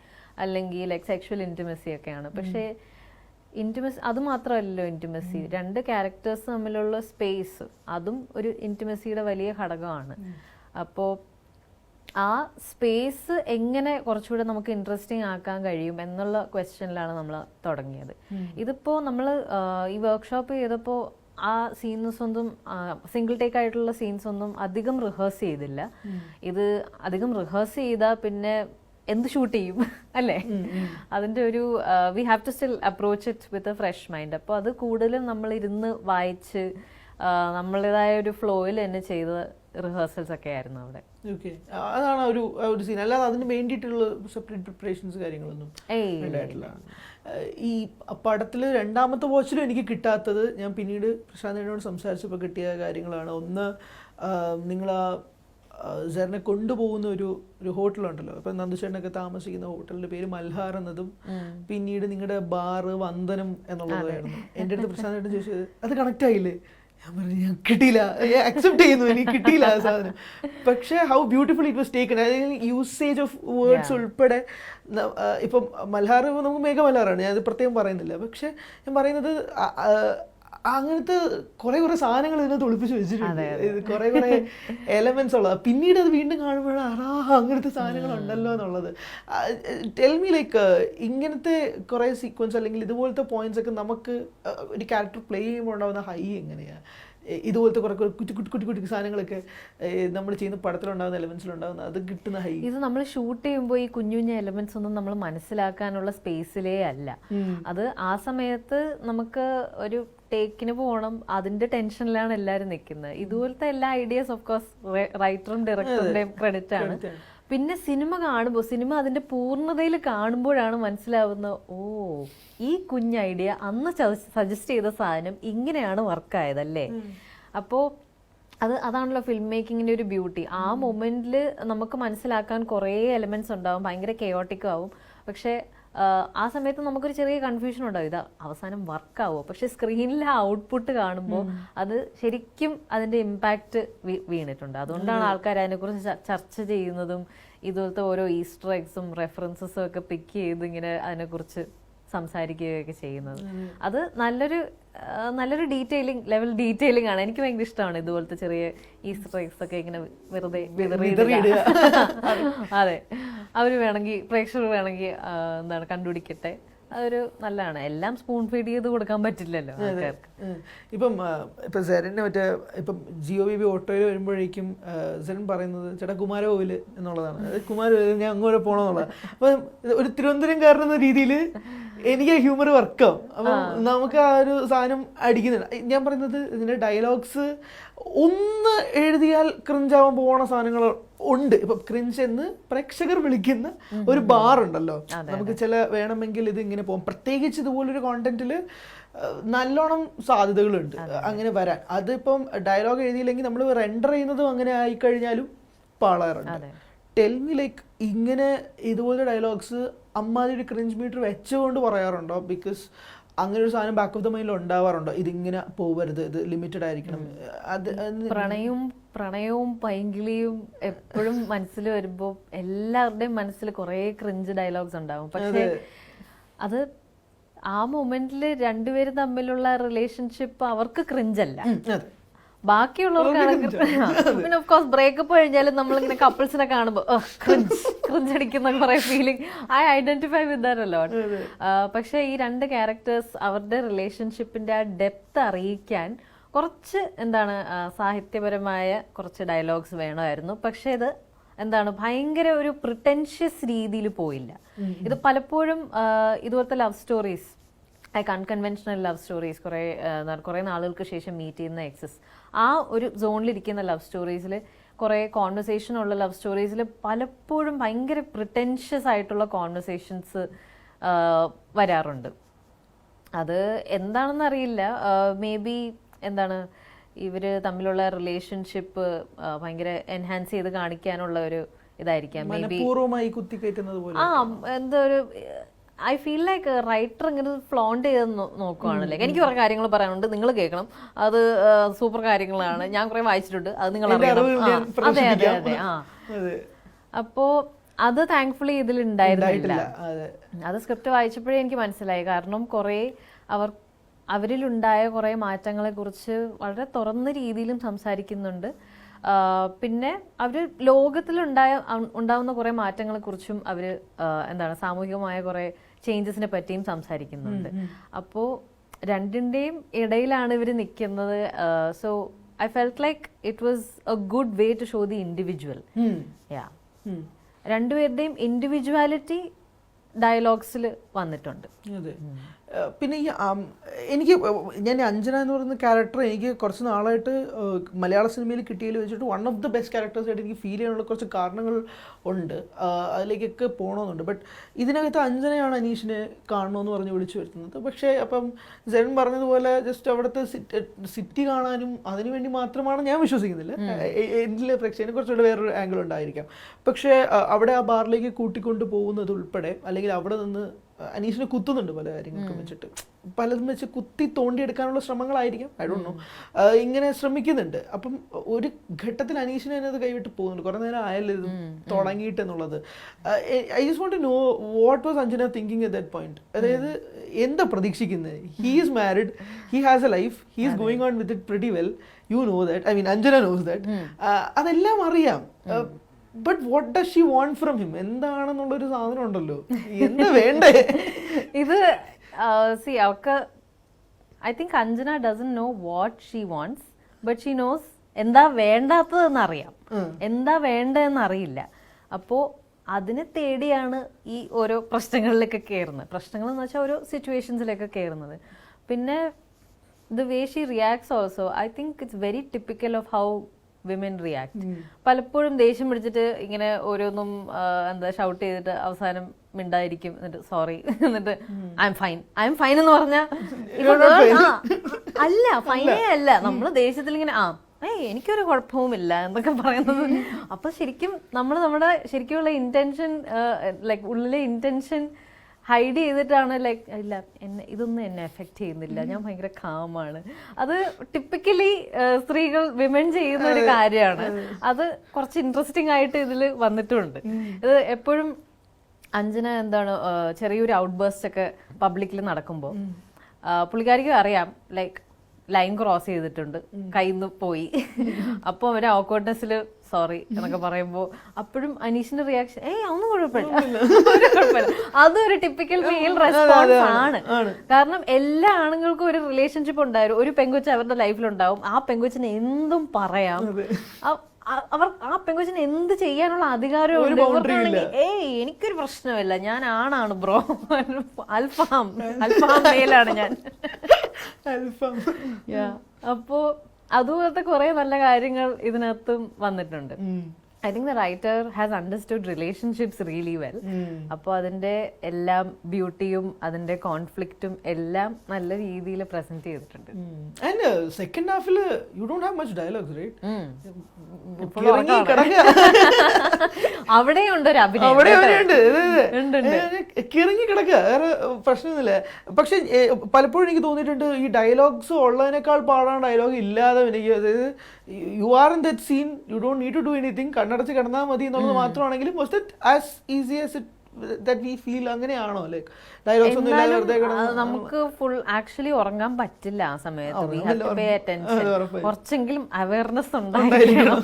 അല്ലെങ്കിൽ ലൈക്ക് സെക്ഷൽ ഇൻറ്റിമസി ഒക്കെയാണ്. പക്ഷേ ഇൻറ്റിമസി അത് മാത്രമല്ലല്ലോ ഇൻറ്റിമസി. 2 ക്യാരക്ടേഴ്സ് തമ്മിലുള്ള സ്പേസ് അതും ഒരു ഇൻറ്റിമസിയുടെ വലിയ ഘടകമാണ്. അപ്പോൾ ആ സ്പേസ് എങ്ങനെ കുറച്ചുകൂടെ നമുക്ക് ഇൻട്രസ്റ്റിംഗ് ആക്കാൻ കഴിയും എന്നുള്ള ക്വസ്റ്റ്യനിലാണ് നമ്മൾ തുടങ്ങിയത്. ഇതിപ്പോൾ നമ്മൾ ഈ വർക്ക്ഷോപ്പ് ചെയ്തപ്പോൾ ആ സീൻസ് ഒന്നും സിംഗിൾ ടേക്ക് ആയിട്ടുള്ള സീൻസ് ഒന്നും അധികം റിഹേഴ്സ് ചെയ്തില്ല. ഇത് അധികം റിഹേഴ്സ് ചെയ്താൽ പിന്നെ എന്ത് ഷൂട്ട് ചെയ്യും അല്ലേ? അതിൻ്റെ ഒരു we have to still approach it with a fresh mind. അപ്പോൾ അത് കൂടുതലും നമ്മൾ ഇരുന്ന് വായിച്ച് നമ്മളുടേതായ ഒരു ഫ്ലോയിൽ തന്നെ ചെയ്ത റിഹേഴ്സൽസ് ഒക്കെ ആയിരുന്നു അവിടെ. ഓക്കെ, അതാണ് ഒരു സീൻ. അല്ലാതെ അതിന് വേണ്ടിയിട്ടുള്ള സെപ്പറേറ്റ് പ്രിപ്പറേഷൻസ് കാര്യങ്ങളൊന്നും ഉണ്ടായിട്ടില്ല. ഈ പടത്തിൽ രണ്ടാമത്തെ വാച്ചിലും എനിക്ക് കിട്ടാത്തത്, ഞാൻ പിന്നീട് പ്രശാന്തനോട് സംസാരിച്ചപ്പോൾ കിട്ടിയ കാര്യങ്ങളാണ്. ഒന്ന്, നിങ്ങൾ ആ സെറിനെ കൊണ്ടുപോകുന്ന ഒരു ഹോട്ടലുണ്ടല്ലോ, ഇപ്പം നന്ദുചേട്ടനൊക്കെ താമസിക്കുന്ന ഹോട്ടലിൻ്റെ പേര് മൽഹാർ എന്നതും പിന്നീട് നിങ്ങളുടെ ബാറ് വന്ദനം എന്നുള്ളതായിരുന്നു. എൻ്റെ അടുത്ത് പ്രശാന്തേട്ടൻ ചോദിച്ചത് അത് കണക്റ്റ് ആയില്ലേ? ഞാൻ പറഞ്ഞു ഞാൻ കിട്ടിയില്ല, അക്സെപ്റ്റ് ചെയ്യുന്നു, എനിക്ക് കിട്ടിയില്ല ആ സാധനം. പക്ഷേ how beautiful it was taken. അതായത് യൂസേജ് ഓഫ് വേർഡ്സ് ഉൾപ്പെടെ. ഇപ്പം മൽഹാർ നമുക്ക് മേഘ മൽഹാറാണ്, ഞാനത് പ്രത്യേകം പറയുന്നില്ല. പക്ഷേ ഞാൻ പറയുന്നത് അങ്ങനത്തെ കുറേ സാധനങ്ങൾ ഇതിനകത്ത് ഒളിപ്പിച്ച് വെച്ചിട്ടുണ്ട്, കുറേ എലമെന്റ്സ് ഉള്ളത്. പിന്നീട് അത് വീണ്ടും കാണുമ്പോഴാണ് അങ്ങനത്തെ സാധനങ്ങളുണ്ടല്ലോ എന്നുള്ളത്. ടെൽ മീ, ലൈക്ക് ഇങ്ങനത്തെ കുറേ സീക്വൻസ് അല്ലെങ്കിൽ ഇതുപോലത്തെ പോയിന്റ്സ് ഒക്കെ നമുക്ക് ഒരു ക്യാരക്ടർ പ്ലേ ചെയ്യുമ്പോൾ ഉണ്ടാകുന്ന ഹൈ എങ്ങനെയാണ്? ഇതുപോലത്തെ കുറേ കുട്ടി സാധനങ്ങളൊക്കെ നമ്മൾ ചെയ്യുന്ന പടത്തിലുണ്ടാകുന്ന എലമെന്റ്സിലുണ്ടാകുന്ന അത് കിട്ടുന്ന ഹൈ. ഇത് നമ്മൾ ഷൂട്ട് ചെയ്യുമ്പോൾ ഈ കുഞ്ഞു കുഞ്ഞു എലമെന്റ്സ് ഒന്നും നമ്മൾ മനസ്സിലാക്കാനുള്ള സ്പേസിലേ അല്ല. അത് ആ സമയത്ത് നമുക്ക് ഒരു ടേക്കിന് പോകണം, അതിന്റെ ടെൻഷനിലാണ് എല്ലാവരും നിൽക്കുന്നത്. ഇതുപോലത്തെ എല്ലാ ഐഡിയാസ് ഓഫ് കോഴ്സ് റൈറ്ററും ഡയറക്ടറുടെയും ക്രെഡിറ്റ് ആണ്. പിന്നെ സിനിമ കാണുമ്പോൾ, സിനിമ അതിന്റെ പൂർണ്ണതയിൽ കാണുമ്പോഴാണ് മനസ്സിലാവുന്നത്, ഓ ഈ കുഞ്ഞ് ഐഡിയ അന്ന് സജസ്റ്റ് ചെയ്ത സാധനം ഇങ്ങനെയാണ് വർക്കായതല്ലേ. അപ്പോൾ അതാണല്ലോ ഫിലിം മേക്കിങ്ങിന്റെ ഒരു ബ്യൂട്ടി. ആ മൊമെന്റിൽ നമുക്ക് മനസ്സിലാക്കാൻ കുറേ എലമെന്റ്സ് ഉണ്ടാവും, ഭയങ്കര കെയോട്ടിക് ആവും. പക്ഷെ ആ സമയത്ത് നമുക്കൊരു ചെറിയ കൺഫ്യൂഷൻ ഉണ്ടാവും, ഇത് അവസാനം വർക്കാവോ. പക്ഷെ സ്ക്രീനിലെ ഔട്ട്പുട്ട് കാണുമ്പോൾ അത് ശരിക്കും അതിന്റെ ഇമ്പാക്റ്റ് വീണിട്ടുണ്ട്. അതുകൊണ്ടാണ് ആൾക്കാർ അതിനെക്കുറിച്ച് ചർച്ച ചെയ്യുന്നതും ഇതുപോലത്തെ ഓരോ ഈസ്റ്റർ എഗ്സും റെഫറൻസസും ഒക്കെ പിക്ക് ചെയ്ത് ഇങ്ങനെ അതിനെക്കുറിച്ച് സംസാരിക്കുകയൊക്കെ ചെയ്യുന്നത്. അത് നല്ലൊരു ലെവൽ ഡീറ്റെയിലിംഗ് ആണ്. എനിക്ക് ഭയങ്കര ഇഷ്ടമാണ് ഇതുപോലത്തെ ചെറിയ ഈസ്റ്റർ എഗ്സ് ഒക്കെ ഇങ്ങനെ വെറുതെ വിതറിയിടുക. അതെ, അവര് വേണമെങ്കിൽ, പ്രേക്ഷകർ വേണമെങ്കിൽ എന്താണ് കണ്ടുപിടിക്കട്ടെ. അതൊരു നല്ലതാണ്. എല്ലാം സ്പൂൺ ഫീഡ് ചെയ്ത് കൊടുക്കാൻ പറ്റില്ലല്ലോ ആൾക്കാർക്ക്. ഇപ്പം സെറിന് ഇപ്പം ജിയോ ബേബി ഓട്ടോയിൽ വരുമ്പോഴേക്കും സെറിൻ പറയുന്നത് ചേട്ടാ കുമാരകോവില് എന്നുള്ളതാണ്. കുമാരകോവിൽ ഞാൻ അങ്ങോട്ട് പോകണമെന്നുള്ളത്. അപ്പം ഒരു തിരുവനന്തപുരംകാരൻ എന്ന രീതിയിൽ എനിക്ക് ആ ഹ്യൂമർ വർക്കാവും. അപ്പം നമുക്ക് ആ ഒരു സാധനം അടിക്കുന്നുണ്ട്. ഞാൻ പറയുന്നത് ഇതിൻ്റെ ഡയലോഗ്സ് ഒന്ന് എഴുതിയാൽ ക്രിഞ്ചാവാൻ പോകണ സാധനങ്ങൾ ഉണ്ട്. ഇപ്പം ക്രിഞ്ച് എന്ന് പ്രേക്ഷകർ വിളിക്കുന്ന ഒരു ബാർ ഉണ്ടല്ലോ, നമുക്ക് വേണമെങ്കിൽ ഇത് ഇങ്ങനെ പോകും. പ്രത്യേകിച്ച് ഇതുപോലൊരു കോണ്ടന്റിൽ നല്ലോണം സാധ്യതകളുണ്ട് അങ്ങനെ വരാൻ. അതിപ്പം ഡയലോഗ് എഴുതിയില്ലെങ്കിൽ നമ്മൾ റെൻഡർ ചെയ്യുന്നതും അങ്ങനെ ആയിക്കഴിഞ്ഞാലും പാളാറുണ്ട്. ടെൽ മീ, ലൈക്ക് ഇങ്ങനെ ഇതുപോലത്തെ ഡയലോഗ്സ് അമ്മാതിരി ക്രിഞ്ച് മീറ്റർ വെച്ചുകൊണ്ട് പറയാറുണ്ടോ? ബിക്കോസ് അങ്ങനെ ഒരു സാധനം ബാക്ക് ഓഫ് ദ മൈൻഡിൽ ഉണ്ടാവാറുണ്ടോ? ഇതിങ്ങനെ പോവരുത്, ഇത് ലിമിറ്റഡ് ആയിരിക്കണം. അത് പ്രണയവും പൈങ്കിളിയും എപ്പോഴും മനസ്സിൽ വരുമ്പോൾ എല്ലാവരുടെയും മനസ്സിൽ കുറേ ക്രിഞ്ച് ഡയലോഗ്സ് ഉണ്ടാവും. പക്ഷേ അത് ആ മൊമെന്റിൽ രണ്ടുപേരും തമ്മിലുള്ള റിലേഷൻഷിപ്പ് അവർക്ക് ക്രിഞ്ചല്ല, ബാക്കിയുള്ളവർക്കാണെങ്കിൽ. പിന്നെ ഓഫ് കോഴ്സ് ബ്രേക്കപ്പ് കഴിഞ്ഞാലും നമ്മളിങ്ങനെ കപ്പിൾസിനെ കാണുമ്പോൾ ക്രിഞ്ച് അടിക്കുന്ന കുറെ feeling, I identify with that a lot. പക്ഷെ ഈ രണ്ട് ക്യാരക്ടേഴ്സ് അവരുടെ റിലേഷൻഷിപ്പിന്റെ ആ ഡെപ്ത് അറിയിക്കാൻ കുറച്ച് സാഹിത്യപരമായ കുറച്ച് ഡയലോഗ്സ് വേണമായിരുന്നു. പക്ഷെ ഇത് ഭയങ്കര ഒരു പ്രിറ്റൻഷ്യസ് രീതിയിൽ പോയില്ല. ഇത് പലപ്പോഴും ഇതുപോലത്തെ love stories, like unconventional love stories, കുറേ നാളുകൾക്ക് ശേഷം മീറ്റ് ചെയ്യുന്ന എക്സസ്, ആ ഒരു സോണിലിരിക്കുന്ന ലവ് സ്റ്റോറീസിൽ, കുറേ കോൺവെർസേഷൻ ഉള്ള ലവ് സ്റ്റോറീസിൽ പലപ്പോഴും ഭയങ്കര പ്രിറ്റൻഷ്യസ് ആയിട്ടുള്ള കോൺവെർസേഷൻസ് വരാറുണ്ട്. അത് എന്താണെന്നറിയില്ല. മേ ബി ഇവർ തമ്മിലുള്ള റിലേഷൻഷിപ്പ് ഭയങ്കര എൻഹാൻസ് ചെയ്ത് കാണിക്കാനുള്ള ഒരു ഇതായിരിക്കാം. മേ ബി എന്തോ ഒരു ഐ ഫീൽ ലൈക്ക് റൈറ്റർ ഇങ്ങനെ ഫ്ലോണ്ട് ചെയ്ത് നോക്കുവാണല്ലേ. എനിക്ക് കുറേ കാര്യങ്ങൾ പറയാനുണ്ട്, നിങ്ങൾ കേൾക്കണം, അത് സൂപ്പർ കാര്യങ്ങളാണ്, ഞാൻ കുറെ വായിച്ചിട്ടുണ്ട്, അത് നിങ്ങൾ അറിയണം. അതെ അതെ അതെ അപ്പോ അത് താങ്ക്ഫുള്ളി ഇതിൽ ഉണ്ടായിരുന്നില്ല. അത് സ്ക്രിപ്റ്റ് വായിച്ചപ്പോഴേ എനിക്ക് മനസ്സിലായി. കാരണം കുറേ അവരിലുണ്ടായ കുറേ മാറ്റങ്ങളെ കുറിച്ച് വളരെ തുറന്ന രീതിയിലും സംസാരിക്കുന്നുണ്ട്. പിന്നെ അവർ ഉണ്ടാവുന്ന കുറേ മാറ്റങ്ങളെക്കുറിച്ചും അവർ എന്താണ് സാമൂഹികമായ കുറേ ചേഞ്ചസിനെ പറ്റിയും സംസാരിക്കുന്നുണ്ട്. അപ്പോൾ രണ്ടിൻ്റെയും ഇടയിലാണ് ഇവർ നിൽക്കുന്നത്. So I felt like it was a good way to show the individual. Yeah. രണ്ടുപേരുടെയും ഇൻഡിവിജ്വാലിറ്റി ഡയലോഗ്സിൽ വന്നിട്ടുണ്ട്. അതെ. പിന്നെ ഈ ഞാൻ അഞ്ജന എന്ന് പറയുന്ന ക്യാരക്ടർ എനിക്ക് കുറച്ച് നാളായിട്ട് മലയാള സിനിമയിൽ കിട്ടിയതിൽ വെച്ചിട്ട് one of the best characters ആയിട്ട് എനിക്ക് ഫീൽ ചെയ്യാനുള്ള കുറച്ച് കാരണങ്ങൾ ഉണ്ട്. അതിലേക്കൊക്കെ പോകണമെന്നുണ്ട്. ബട്ട് ഇതിനകത്ത് അഞ്ജനയാണ് അനീഷിനെ കാണണമെന്ന് പറഞ്ഞ് വിളിച്ചു വരുത്തുന്നത്. പക്ഷേ അപ്പം സെൻ പറഞ്ഞതുപോലെ ജസ്റ്റ് അവിടുത്തെ സിറ്റി കാണാനും അതിനുവേണ്ടി മാത്രമാണ് ഞാൻ വിശ്വസിക്കുന്നില്ല. എൻ്റെ പ്രേക്ഷകന് കുറച്ചുകൂടെ വേറൊരു ആംഗിൾ ഉണ്ടായിരിക്കാം. പക്ഷേ അവിടെ ആ ബാറിലേക്ക് കൂട്ടിക്കൊണ്ട് പോകുന്നത് ഉൾപ്പെടെ അല്ലെങ്കിൽ അവിടെ നിന്ന് അനീഷിനെ കുത്തുന്നുണ്ട് പല കാര്യങ്ങൾക്കും വെച്ചിട്ട്, പലതും വെച്ച് കുത്തി തോണ്ടിയെടുക്കാനുള്ള ശ്രമങ്ങളായിരിക്കാം, ഐ ഡോണ്ട് നോ, ഇങ്ങനെ ശ്രമിക്കുന്നുണ്ട്. അപ്പം ഒരു ഘട്ടത്തിൽ അനീഷിനെ തന്നെ അത് കൈവിട്ട് പോകുന്നുണ്ട്. കുറേ നേരം ആയല്ലോ ഇത് തുടങ്ങിയിട്ട് എന്നുള്ളത്. I just want to know what was Anjana thinking at that point. അതായത് എന്താ പ്രതീക്ഷിക്കുന്നത്? He is married, he has a life, he is going on with it pretty well, you know that, I mean Anjana knows that, അതെല്ലാം അറിയാം. But what does she want from him? എന്താണെന്നുള്ളൊരു സാധനം ഉണ്ടല്ലോ, എന്താ വേണ്ടേ ഇത്? അവർക്ക് I think Anjana doesn't know what she wants, but she knows എന്താ വേണ്ടാത്തതെന്ന് അറിയാം, എന്താ വേണ്ടതെന്ന് അറിയില്ല. അപ്പോൾ അതിനെ തേടിയാണ് ഈ ഓരോ പ്രശ്നങ്ങളിലൊക്കെ കയറുന്നത്. പ്രശ്നങ്ങൾ എന്ന് വെച്ചാൽ ഓരോ സിറ്റുവേഷൻസിലൊക്കെ കയറുന്നത്. പിന്നെ the way she reacts also, I think it's very typical of how women react. പലപ്പോഴും ദേഷ്യം പിടിച്ചിട്ട് ഇങ്ങനെ ഓരോന്നും എന്താ ഷൗട്ട് ചെയ്തിട്ട് അവസാനം മിണ്ടായിരിക്കും, എന്നിട്ട് സോറി, എന്നിട്ട് ഐ എം ഫൈൻ എന്ന് പറഞ്ഞാൽ അല്ല, ഫൈനേ അല്ല, നമ്മള് ദേഷ്യത്തിൽ ഇങ്ങനെ എനിക്കൊരു കുഴപ്പവുമില്ല എന്നൊക്കെ പറയുന്നത്. അപ്പൊ ശരിക്കും നമ്മുടെ ശരിക്കുള്ള ഇന്റൻഷൻ, ലൈക്ക് ഉള്ളിലെ ഇന്റൻഷൻ ഹൈഡ് ചെയ്തിട്ടാണ് ലൈക്ക് ഇല്ല ഇതൊന്നും എന്നെ എഫക്റ്റ് ചെയ്യുന്നില്ല, ഞാൻ ഭയങ്കര കാമാണ്. അത് ടിപ്പിക്കലി സ്ത്രീകൾ വിമൻ ചെയ്യുന്ന ഒരു കാര്യമാണ്. അത് കുറച്ച് ഇൻട്രസ്റ്റിംഗ് ആയിട്ട് ഇതിൽ വന്നിട്ടുണ്ട്. ഇത് എപ്പോഴും അഞ്ജന എന്താണ് ചെറിയൊരു ഔട്ട് ബേസ്റ്റ് ഒക്കെ പബ്ലിക്കിൽ നടക്കുമ്പോൾ പുള്ളിക്കാരിക്ക് അറിയാം ലൈക്ക് ലൈൻ ക്രോസ് ചെയ്തിട്ടുണ്ട്, കയ്യിന്ന് പോയി. അപ്പോൾ അവര് ഓക്വേർഡ്നെസ്സിൽ സോറി എന്നൊക്കെ പറയുമ്പോൾ അപ്പോഴും അനീഷിന്റെ റിയാക്ഷൻ ഒന്നും കുഴപ്പമില്ല. അതൊരു ടിപ്പിക്കൽ മെയിൽ റെസ്പോൺസ് ആണ്. കാരണം എല്ലാ ആണുങ്ങൾക്കും ഒരു റിലേഷൻഷിപ്പ് ഉണ്ടായിരുന്നു, ഒരു പെങ്കൊച്ച് അവരുടെ ലൈഫിലുണ്ടാവും. ആ പെങ്കൊച്ചിന് എന്തും പറയാം, അവർ ആ പെങ്കൊച്ചിന് എന്ത് ചെയ്യാനുള്ള അധികാരമുണ്ട്. എനിക്കൊരു പ്രശ്നമില്ല, ഞാൻ ആണാണ് ബ്രോ, അൽഫാം മേലാണ് ഞാൻ. അപ്പോ അതുപോലത്തെ കുറെ നല്ല കാര്യങ്ങൾ ഇതിനകത്തും വന്നിട്ടുണ്ട്. I think the writer has understood relationships really well. അപ്പോൾ അതിന്റെ എല്ലാം ബ്യൂട്ടിയും അതിന്റെ കോൺഫ്ലിക്റ്റും എല്ലാം നല്ല രീതിയിൽ പ്രസന്റ് ചെയ്തിട്ടുണ്ട്. ആൻഡ് സെക്കൻഡ് ഹാഫിൽ you don't have much dialogues, right? അവിടെയുണ്ട് ഒരു അഭിനയം, കിറങ്ങി കിടക്കുക, വേറെ പ്രശ്നമൊന്നുമില്ല. പക്ഷെ പലപ്പോഴും എനിക്ക് തോന്നിയിട്ടുണ്ട് ഈ ഡയലോഗ്സ് ഉള്ളതിനേക്കാൾ പാടാണ് ഡയലോഗ് ഇല്ലാതെ. എനിക്ക് അതായത് you are in that scene, you don't need to do anything, കണ്ണടച്ച് കിടന്നാൽ മതി എന്നുള്ളത് മാത്രമാണെങ്കിലും was that as easy as it that we feel? അങ്ങനെയാണോ? ലൈക്ക് ഡയലോഗ്സ് ഒന്നും ഇല്ലാതെ വെറുതെ നമുക്ക് ഫുൾ ആക്ച്വലി ഉറങ്ങാൻ പറ്റില്ല ആ സമയത്ത്. കുറച്ചെങ്കിലും അവയർനെസ് ഉണ്ടായിരിക്കണം.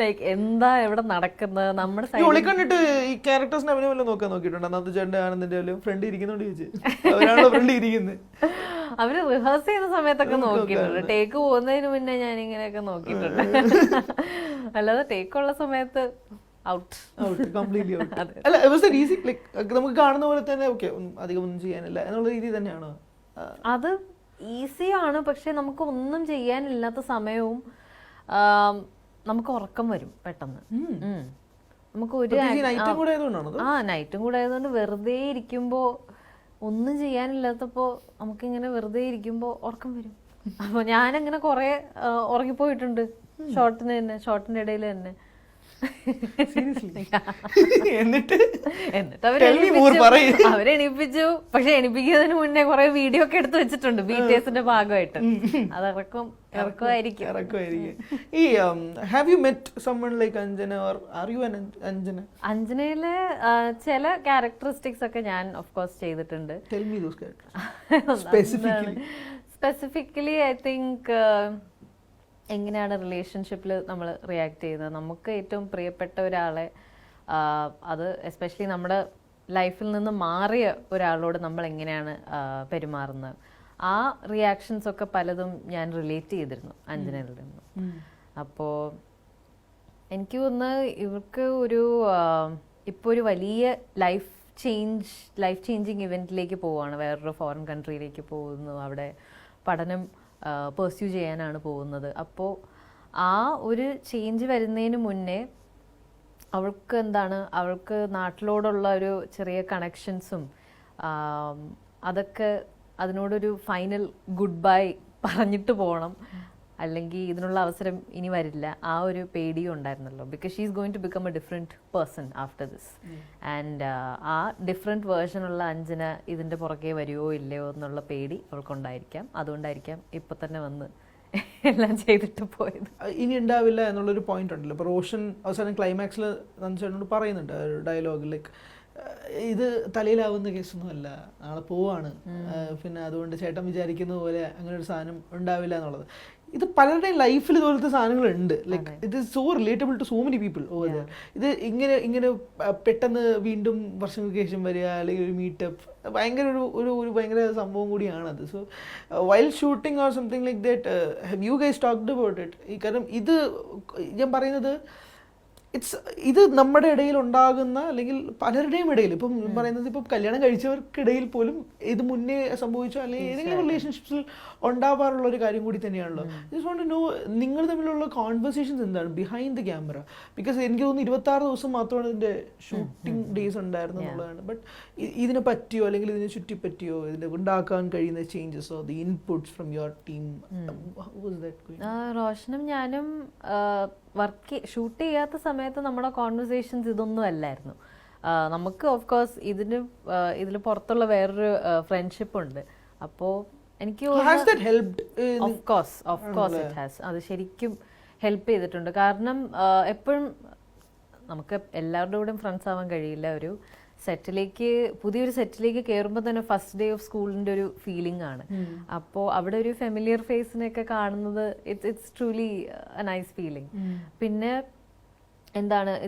ലൈക്ക് എന്താ എവിടെ നടക്കുന്നത് നമ്മുടെ വിളിക്കണ്ടിട്ട് ഈ ക്യാരക്ടേഴ്സിന്റെ അഭിനയം വല്ലതും നോക്കാൻ നോക്കിയിട്ടുണ്ടോ? നന്ദുചേട്ടന്റെ ആനന്ദിന്റെ വല്ലതും ഫ്രണ്ട് ഇരിക്കുന്നോണ്ട് ചോദിച്ചു, അവരാണോ ഫ്രണ്ട് ഇരിക്കുന്നത്? അവര് റിഹേഴ്സ് ചെയ്യുന്ന സമയത്തൊക്കെ നോക്കിയിട്ടുണ്ട്, ടേക്ക് പോകുന്നതിന് മുന്നേ ഞാൻ ഇങ്ങനെയൊക്കെ നോക്കിയിട്ടുണ്ട്. അല്ലാതെ ടേക്കുള്ള സമയത്ത് കംപ്ലീറ്റ്ലി ഔട്ട്. അല്ല, വാസ് ദാറ്റ് ഈസി? ലൈക്ക് നമുക്ക് കാണുന്ന പോലെ തന്നെ ഓക്കെ അധികം ഒന്നും ചെയ്യാനില്ല എന്നുള്ള രീതി തന്നെയാണോ? അത് ഈസിയാണ്, പക്ഷെ നമുക്ക് ഒന്നും ചെയ്യാനില്ലാത്ത സമയവും നമുക്ക് ഉറക്കം വരും പെട്ടെന്ന്. നമുക്ക് ഒരു നൈറ്റും കൂടെ ആയതുകൊണ്ട് വെറുതെ ഇരിക്കുമ്പോ, ഒന്നും ചെയ്യാനില്ലാത്തപ്പോ നമുക്കിങ്ങനെ വെറുതെ ഇരിക്കുമ്പോ ഉറക്കം വരും. അപ്പൊ ഞാനങ്ങനെ കുറെ ഉറങ്ങിപ്പോയിട്ടുണ്ട് ഷോർട്ടിന്റെ ഇടയിൽ തന്നെ. എന്നിട്ട് അവരെണിപ്പിച്ചു. പക്ഷെ എണിപ്പിക്കുന്നതിന് മുന്നേ കുറെ വീഡിയോ ഒക്കെ എടുത്ത് വെച്ചിട്ടുണ്ട് BTSന്റെ ഭാഗമായിട്ട്. അത് ഇറക്കുമായിരിക്കും. ഈ have you met someone like Anjana or are you an Anjana? അഞ്ജനയിലെ ചില ക്യാരക്ടറിസ്റ്റിക്സ് ഒക്കെ ഞാൻ ഓഫ് കോഴ്സ് ചെയ്തിട്ടുണ്ട്. Tell me those characters specifically. Specifically I think എങ്ങനെയാണ് റിലേഷൻഷിപ്പിൽ നമ്മൾ റിയാക്ട് ചെയ്യുന്നത്. നമുക്ക് ഏറ്റവും പ്രിയപ്പെട്ട ഒരാളെ അത് എസ്പെഷ്യലി നമ്മുടെ ലൈഫിൽ നിന്ന് മാറിയ ഒരാളോട് നമ്മൾ എങ്ങനെയാണ് പെരുമാറുന്നത്, ആ റിയാക്ഷൻസ് ഒക്കെ പലതും ഞാൻ റിലേറ്റ് ചെയ്തിരുന്നു അഞ്ജനയിൽ നിന്നും. അപ്പോൾ എനിക്ക് തോന്നുന്നത് ഇവർക്ക് ഒരു ഇപ്പോൾ ഒരു വലിയ ലൈഫ് ചേഞ്ചിങ് ഇവൻറ്റിലേക്ക് പോവുകയാണ്, വേറൊരു ഫോറിൻ കൺട്രിയിലേക്ക് പോകുന്നു, അവിടെ പഠനം പെർസ്യൂ ചെയ്യാനാണ് പോകുന്നത്. അപ്പോൾ ആ ഒരു ചേഞ്ച് വരുന്നതിന് മുന്നേ അവൾക്ക് അവൾക്ക് നാട്ടിലോടുള്ള ഒരു ചെറിയ കണക്ഷൻസും അതൊക്കെ അതിനോടൊരു ഫൈനൽ ഗുഡ് ബൈ പറഞ്ഞിട്ട് പോകണം, അല്ലെങ്കിൽ ഇതിനുള്ള അവസരം ഇനി വരില്ല, ആ ഒരു പേടിയും ഉണ്ടായിരുന്നല്ലോ. Because she is going to become a different person after this. And ആ ഡിഫറെൻറ്റ് വേർഷനുള്ള അഞ്ജന ഇതിൻ്റെ പുറകെ വരുമോ ഇല്ലയോ എന്നുള്ള പേടി അവൾക്കുണ്ടായിരിക്കാം. അതുകൊണ്ടായിരിക്കാം ഇപ്പം തന്നെ വന്ന് എല്ലാം ചെയ്തിട്ട് പോയത്. ഇനി ഉണ്ടാവില്ല എന്നുള്ളൊരു പോയിന്റ് ഉണ്ടല്ലോ. ഇപ്പോൾ റോഷൻ അവസാനം ക്ലൈമാക്സിൽ നന്ദിച്ചേട്ടനോട് പറയുന്നുണ്ട് ഡയലോഗ്, ലൈക്ക് ഇത് തലയിലാവുന്ന കേസൊന്നും അല്ല, നാളെ പോവാണ്, പിന്നെ അതുകൊണ്ട് ചേട്ടൻ വിചാരിക്കുന്ന പോലെ അങ്ങനെ ഒരു സാധനം ഉണ്ടാവില്ല എന്നുള്ളത്. ഇത് പലരുടെയും ലൈഫിൽ ഇതുപോലത്തെ സാധനങ്ങളുണ്ട്. Like it is so relatable to so many people over there. ഇത് ഇങ്ങനെ പെട്ടെന്ന് വീണ്ടും വർഷങ്ങൾക്ക് ശേഷം വരിക, അല്ലെങ്കിൽ ഒരു മീറ്റപ്പ്, ഭയങ്കര ഒരു ഭയങ്കര സംഭവം കൂടിയാണത്. So while shooting or something like that, have you guys talked about it? കാരണം ഇത് ഞാൻ പറയുന്നത് ഇത് നമ്മുടെ ഇടയിൽ ഉണ്ടാകുന്ന, അല്ലെങ്കിൽ പലരുടെയും ഇടയിൽ, ഇപ്പം പറയുന്നത് ഇപ്പം കല്യാണം കഴിച്ചവർക്കിടയിൽ പോലും ഇത് മുന്നേ സംഭവിച്ചോ അല്ലെങ്കിൽ ഏതെങ്കിലും റിലേഷൻഷിപ്സിൽ ഉണ്ടാവാറുള്ള ഒരു കാര്യം കൂടി തന്നെയാണല്ലോ. ജസ്റ്റ് വാണ്ട് ടു നോ നിങ്ങൾ തമ്മിലുള്ള കോൺവെർസേഷൻസ് എന്താണ് ബിഹൈൻഡ് ദ ക്യാമറ. ബിക്കോസ് എനിക്ക് തോന്നുന്നു 26 ദിവസം മാത്രമാണ് ഇതിൻ്റെ ഷൂട്ടിംഗ് ഡേയ്സ് ഉണ്ടായിരുന്നു എന്നുള്ളതാണ്. ബട്ട് ഇതിനെ പറ്റിയോ അല്ലെങ്കിൽ ഇതിനെ ചുറ്റിപ്പറ്റിയോ ഇതിനെ ഉണ്ടാക്കാൻ കഴിയുന്ന ചേഞ്ചസോ the inputs from your team? റോഷനും ഞാനും ഷൂട്ട് ചെയ്യാത്ത സമയത്ത് നമ്മുടെ കോൺവെർസേഷൻസ് ഇതൊന്നും അല്ലായിരുന്നു. നമുക്ക് ഓഫ് കോഴ്സ് ഇതിൽ പുറത്തുള്ള വേറൊരു ഫ്രണ്ട്ഷിപ്പ് ഉണ്ട്. അപ്പോൾ എനിക്ക് ഓഫ് കോഴ്സ് ഇറ്റ് ഹാസ്, അത് ശരിക്കും ഹെൽപ്പ് ചെയ്തിട്ടുണ്ട്. കാരണം എപ്പോഴും നമുക്ക് എല്ലാവരുടെ കൂടെയും ഫ്രണ്ട്സ് ആവാൻ കഴിയില്ല. ഒരു പുതിയൊരു സെറ്റിലേക്ക് കയറുമ്പോൾ തന്നെ ഫസ്റ്റ് ഡേ ഓഫ് സ്കൂളിൻ്റെ ഒരു ഫീലിംഗ് ആണ്. അപ്പോൾ അവിടെ ഒരു ഫെമിലിയർ ഫേസിനെയൊക്കെ കാണുന്നത് it's truly A nice feeling. പിന്നെ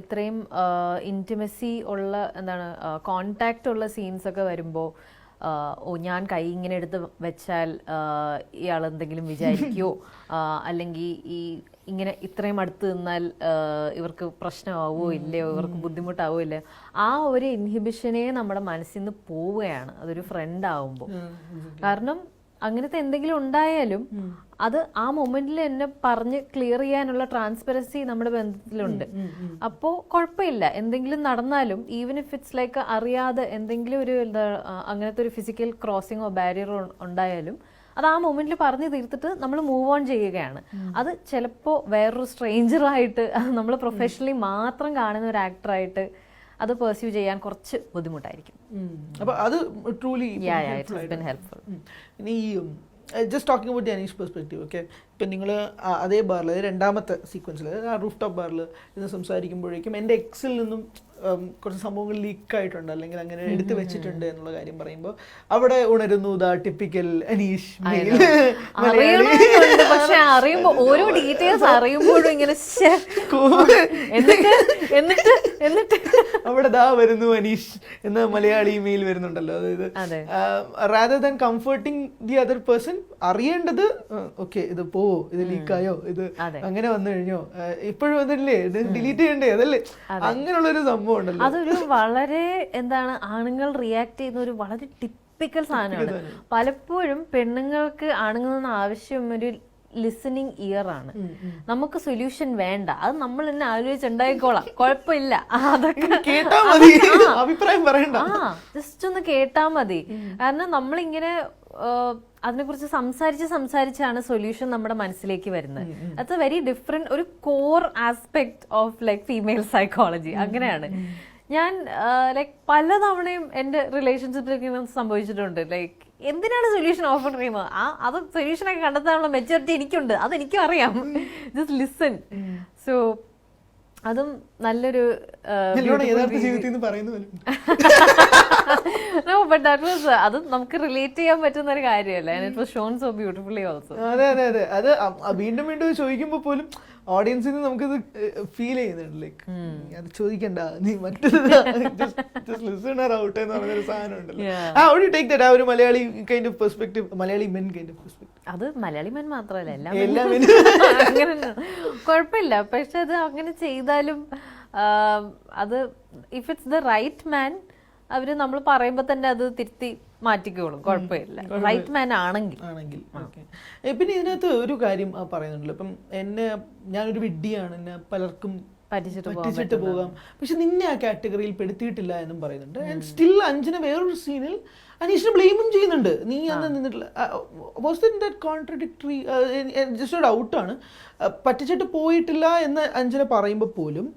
ഇത്രയും ഇൻറ്റിമസി ഉള്ള കോണ്ടാക്റ്റ് ഉള്ള സീൻസ് ഒക്കെ വരുമ്പോൾ ഞാൻ കൈ ഇങ്ങനെ എടുത്ത് വെച്ചാൽ ഇയാൾ എന്തെങ്കിലും വിചാരിക്കുമോ, അല്ലെങ്കിൽ ഇങ്ങനെ ഇത്രയും അടുത്ത് നിന്നാൽ ഇവർക്ക് പ്രശ്നമാവോ ഇല്ലയോ, ഇവർക്ക് ബുദ്ധിമുട്ടാവോ ഇല്ലയോ, ആ ഒരു ഇൻഹിബിഷനെ നമ്മുടെ മനസ്സിൽ നിന്ന് പോവുകയാണ് അതൊരു ഫ്രണ്ട് ആവുമ്പോൾ. കാരണം അങ്ങനത്തെ എന്തെങ്കിലും ഉണ്ടായാലും അത് ആ മൊമെന്റിൽ എന്നെ പറഞ്ഞ് ക്ലിയർ ചെയ്യാനുള്ള ട്രാൻസ്പെറൻസി നമ്മുടെ ബന്ധത്തിലുണ്ട്. അപ്പോൾ കുഴപ്പമില്ല, എന്തെങ്കിലും നടന്നാലും ഈവൻ ഇഫ് ഇറ്റ്സ് ലൈക്ക് അറിയാതെ എന്തെങ്കിലും ഒരു അങ്ങനത്തെ ഒരു ഫിസിക്കൽ ക്രോസിങ്ങോ ബാരിയറോ ഉണ്ടായാലും അത് ആ മൊമെന്റിൽ പറഞ്ഞു തീർത്തിട്ട് നമ്മൾ മൂവ് ഓൺ ചെയ്യുകയാണ്. അത് ചിലപ്പോൾ വേറൊരു സ്ട്രേഞ്ചറായിട്ട് നമ്മൾ പ്രൊഫഷണലി മാത്രം കാണുന്ന ഒരു ആക്ടറായിട്ട് അത് പെർസ്യൂ ചെയ്യാൻ കുറച്ച് ബുദ്ധിമുട്ടായിരിക്കും. അപ്പോൾ അത് ട്രൂലി ഹെൽപ്ഫുൾ. ഇനി just talking about the Aneesh perspective, okay, ഇപ്പം നിങ്ങൾ അതേ ബാറിൽ രണ്ടാമത്തെ സീക്വൻസിൽ ആ റൂഫ് ടോപ്പ് ബാറിൽ ഇന്ന് സംസാരിക്കുമ്പോഴേക്കും എൻ്റെ എക്സിൽ നിന്നും കുറച്ച് സംഭവങ്ങൾ ലീക്കായിട്ടുണ്ട് അല്ലെങ്കിൽ അങ്ങനെ എടുത്തു വെച്ചിട്ടുണ്ട് എന്നുള്ള കാര്യം പറയുമ്പോൾ അവിടെ ഉണരുന്നു ദാ ടിപ്പിക്കൽ അനീഷ് പക്ഷെ അറിയുമ്പോൾ ഓരോ ഡീറ്റെയിൽസ് അറിയുമ്പോഴും ഇങ്ങനെ എന്നിട്ട് അവിടെ ദാ വരുന്നു അനീഷ് എന്ന മലയാളി മെയിൽ വരുന്നുണ്ടല്ലോ. അതായത് rather than comforting the other person അറിയേണ്ടത് ഓക്കെ ഇത് പോവോ, ഇത് ലീക്കായോ, ഇത് അങ്ങനെ വന്നു കഴിഞ്ഞോ, ഇപ്പോഴും വന്നില്ലേ, ഇത് ഡിലീറ്റ് ചെയ്യണ്ടേ, അതല്ലേ, അങ്ങനെയുള്ളൊരു സംഭവം ഉണ്ടല്ലോ. അതൊരു വളരെ ആണുങ്ങൾ റിയാക്ട് ചെയ്യുന്ന ഒരു വളരെ ടിപ്പിക്കൽ സാധനമാണ്. പലപ്പോഴും പെണ്ണുങ്ങൾക്ക് ആണുങ്ങളിൽ നിന്ന് ആവശ്യം ഒരു ലിസണിങ് ഇയർ ആണ്. നമുക്ക് സൊല്യൂഷൻ വേണ്ട, അത് നമ്മൾ തന്നെ ആലോചിച്ചുണ്ടായിക്കോളാം, കുഴപ്പമില്ല, അതൊക്കെ അഭിപ്രായം പറയണ്ട, ജസ്റ്റ് ഒന്ന് കേട്ടാ മതി. കാരണം നമ്മളിങ്ങനെ അതിനെക്കുറിച്ച് സംസാരിച്ചാണ് സൊല്യൂഷൻ നമ്മുടെ മനസ്സിലേക്ക് വരുന്നത്. അത് വെരി ഡിഫറെന്റ്, ഒരു core aspect of like female psychology. അങ്ങനെയാണ് ഞാൻ ലൈക്ക് പലതവണയും എൻ്റെ റിലേഷൻഷിപ്പിലൊക്കെ സംഭവിച്ചിട്ടുണ്ട്. ലൈക്ക് എന്തിനാണ് സൊല്യൂഷൻ ഓഫർ ചെയ്യുന്നത്, അത് സൊല്യൂഷനൊക്കെ കണ്ടെത്താനുള്ള മെച്ചൂരിറ്റി എനിക്കുണ്ട്, അതെനിക്കും അറിയാം, ജസ്റ്റ് ലിസൺ. സോ അതും നല്ലൊരു യഥാർത്ഥ ജീവിതത്തിൽ നിന്ന് പറയുന്ന പോലെ. No, but that was അത് നമുക്ക് റിലേറ്റ് ചെയ്യാൻ പറ്റുന്ന ഒരു കാര്യമല്ല. And it was shown so beautifully also. അതെ അതെ അതെ, അത് വീണ്ടും വീണ്ടും ചോദിക്കുമ്പോൾ പോലും ഓഡിയൻസിന് നമുക്കത് ഫീൽ ചെയ്യുന്നുണ്ട്. ലൈക്ക് അത് ചോദിക്കണ്ട, നീ മറ്റൊരു ലിസണർ ഔട്ട് എന്ന് പറഞ്ഞൊരു സാധനം ഉണ്ടല്ലോ. How do you take that? ആ ഒരു Malayali kind of perspective, Malayali men kind of perspective. അത് മലയാളി മെൻ മാത്രമല്ല, എല്ലാ അങ്ങനെ കുഴപ്പമില്ല. പക്ഷെ അത് അങ്ങനെ ചെയ്താലും അത് if it's the right man, അവര് നമ്മൾ പറയുമ്പോ തന്നെ അത് തിരുത്തി മാറ്റിക്കോളും, കുഴപ്പമില്ല, റൈറ്റ് മാൻ ആണെങ്കിൽ. പിന്നെ ഇതിനകത്ത് ഒരു കാര്യം പറയുന്നുണ്ടല്ലോ, ഇപ്പം ഞാനൊരു വിഡ്ഢിയാണ്, എന്നെ പലർക്കും പറ്റിച്ചിട്ട് പോകാം, പക്ഷെ നിന്നെ ആ കാറ്റഗറിയിൽ പെടുത്തിയിട്ടില്ല എന്നും പറയുന്നുണ്ട്. ആൻഡ് സ്റ്റിൽ അഞ്ജന വേറൊരു സീനിൽ അനീഷിനെ ബ്ലെയിമും ചെയ്യുന്നുണ്ട്, നീ അന്ന് നിന്നിട്ടില്ല. Was that contradictory? ജസ്റ്റ് ഒരു ഡൗട്ടാണ്. പറ്റിച്ചിട്ട് പോയിട്ടില്ല എന്ന് അഞ്ജന പറയുമ്പോൾ പോലും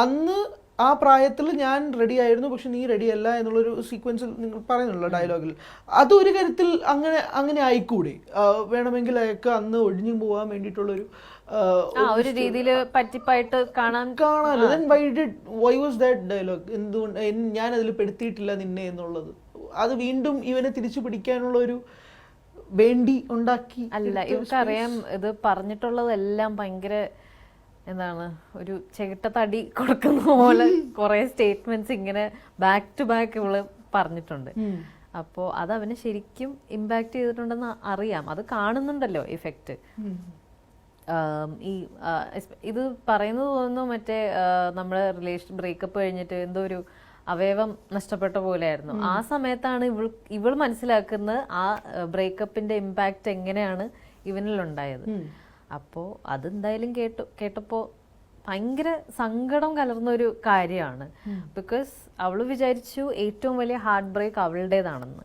അന്ന് ആ പ്രായത്തിൽ ഞാൻ റെഡി ആയിരുന്നു, പക്ഷെ നീ റെഡി അല്ല എന്നുള്ളൊരു സീക്വൻസിൽ നിങ്ങൾ പറയുന്നുള്ള ഡയലോഗിൽ, അതൊരു കാര്യത്തിൽ അങ്ങനെ ആയിക്കൂടി, വേണമെങ്കിൽ അയാൾക്ക് അന്ന് ഒഴിഞ്ഞു പോകാൻ വേണ്ടിയിട്ടുള്ളൊരു ഒരു രീതിയിൽ പറ്റിപ്പായിട്ട് കാണാമല്ലോ. Then why was that dialogue? എന്തുകൊണ്ട് ഞാൻ അതിൽ പെടുത്തിയിട്ടില്ല നിന്നെ എന്നുള്ളത്? അത് വീണ്ടും ഇവനെ തിരിച്ചു പിടിക്കാനുള്ള ഒരു വേണ്ടി ഉണ്ടാക്കി അല്ല. ഇവർക്കറിയാം ഇത് പറഞ്ഞിട്ടുള്ളതെല്ലാം ഭയങ്കര എന്താണ്, ഒരു ചെകിട്ടത്തടി കൊടുക്കുന്ന പോലെ കുറെ സ്റ്റേറ്റ്മെന്റ്സ് ഇങ്ങനെ ബാക്ക് ടു ബാക്ക് ഇവള് പറഞ്ഞിട്ടുണ്ട്. അപ്പോൾ അത് അവനെ ശരിക്കും ഇമ്പാക്ട് ചെയ്തിട്ടുണ്ടെന്ന് അറിയാം, അത് കാണുന്നുണ്ടല്ലോ ഇഫക്റ്റ്. ഈ ഇത് പറയുന്നത് തോന്നുന്നു മറ്റേ നമ്മുടെ റിലേഷൻ ബ്രേക്കപ്പ് കഴിഞ്ഞിട്ട് എന്തോ ഒരു അവയവം നഷ്ടപ്പെട്ട പോലെയായിരുന്നു. ആ സമയത്താണ് ഇവൾ മനസ്സിലാക്കുന്നത് ആ ബ്രേക്കപ്പിന്റെ ഇമ്പാക്റ്റ് എങ്ങനെയാണ് ഇവനിലുണ്ടായത്. അപ്പോൾ അതെന്തായാലും കേട്ടപ്പോൾ ഭയങ്കര സങ്കടം കലർന്നൊരു കാര്യമാണ്. ബിക്കോസ് അവൾ വിചാരിച്ചു ഏറ്റവും വലിയ ഹാർട്ട് ബ്രേക്ക് അവളുടേതാണെന്ന്.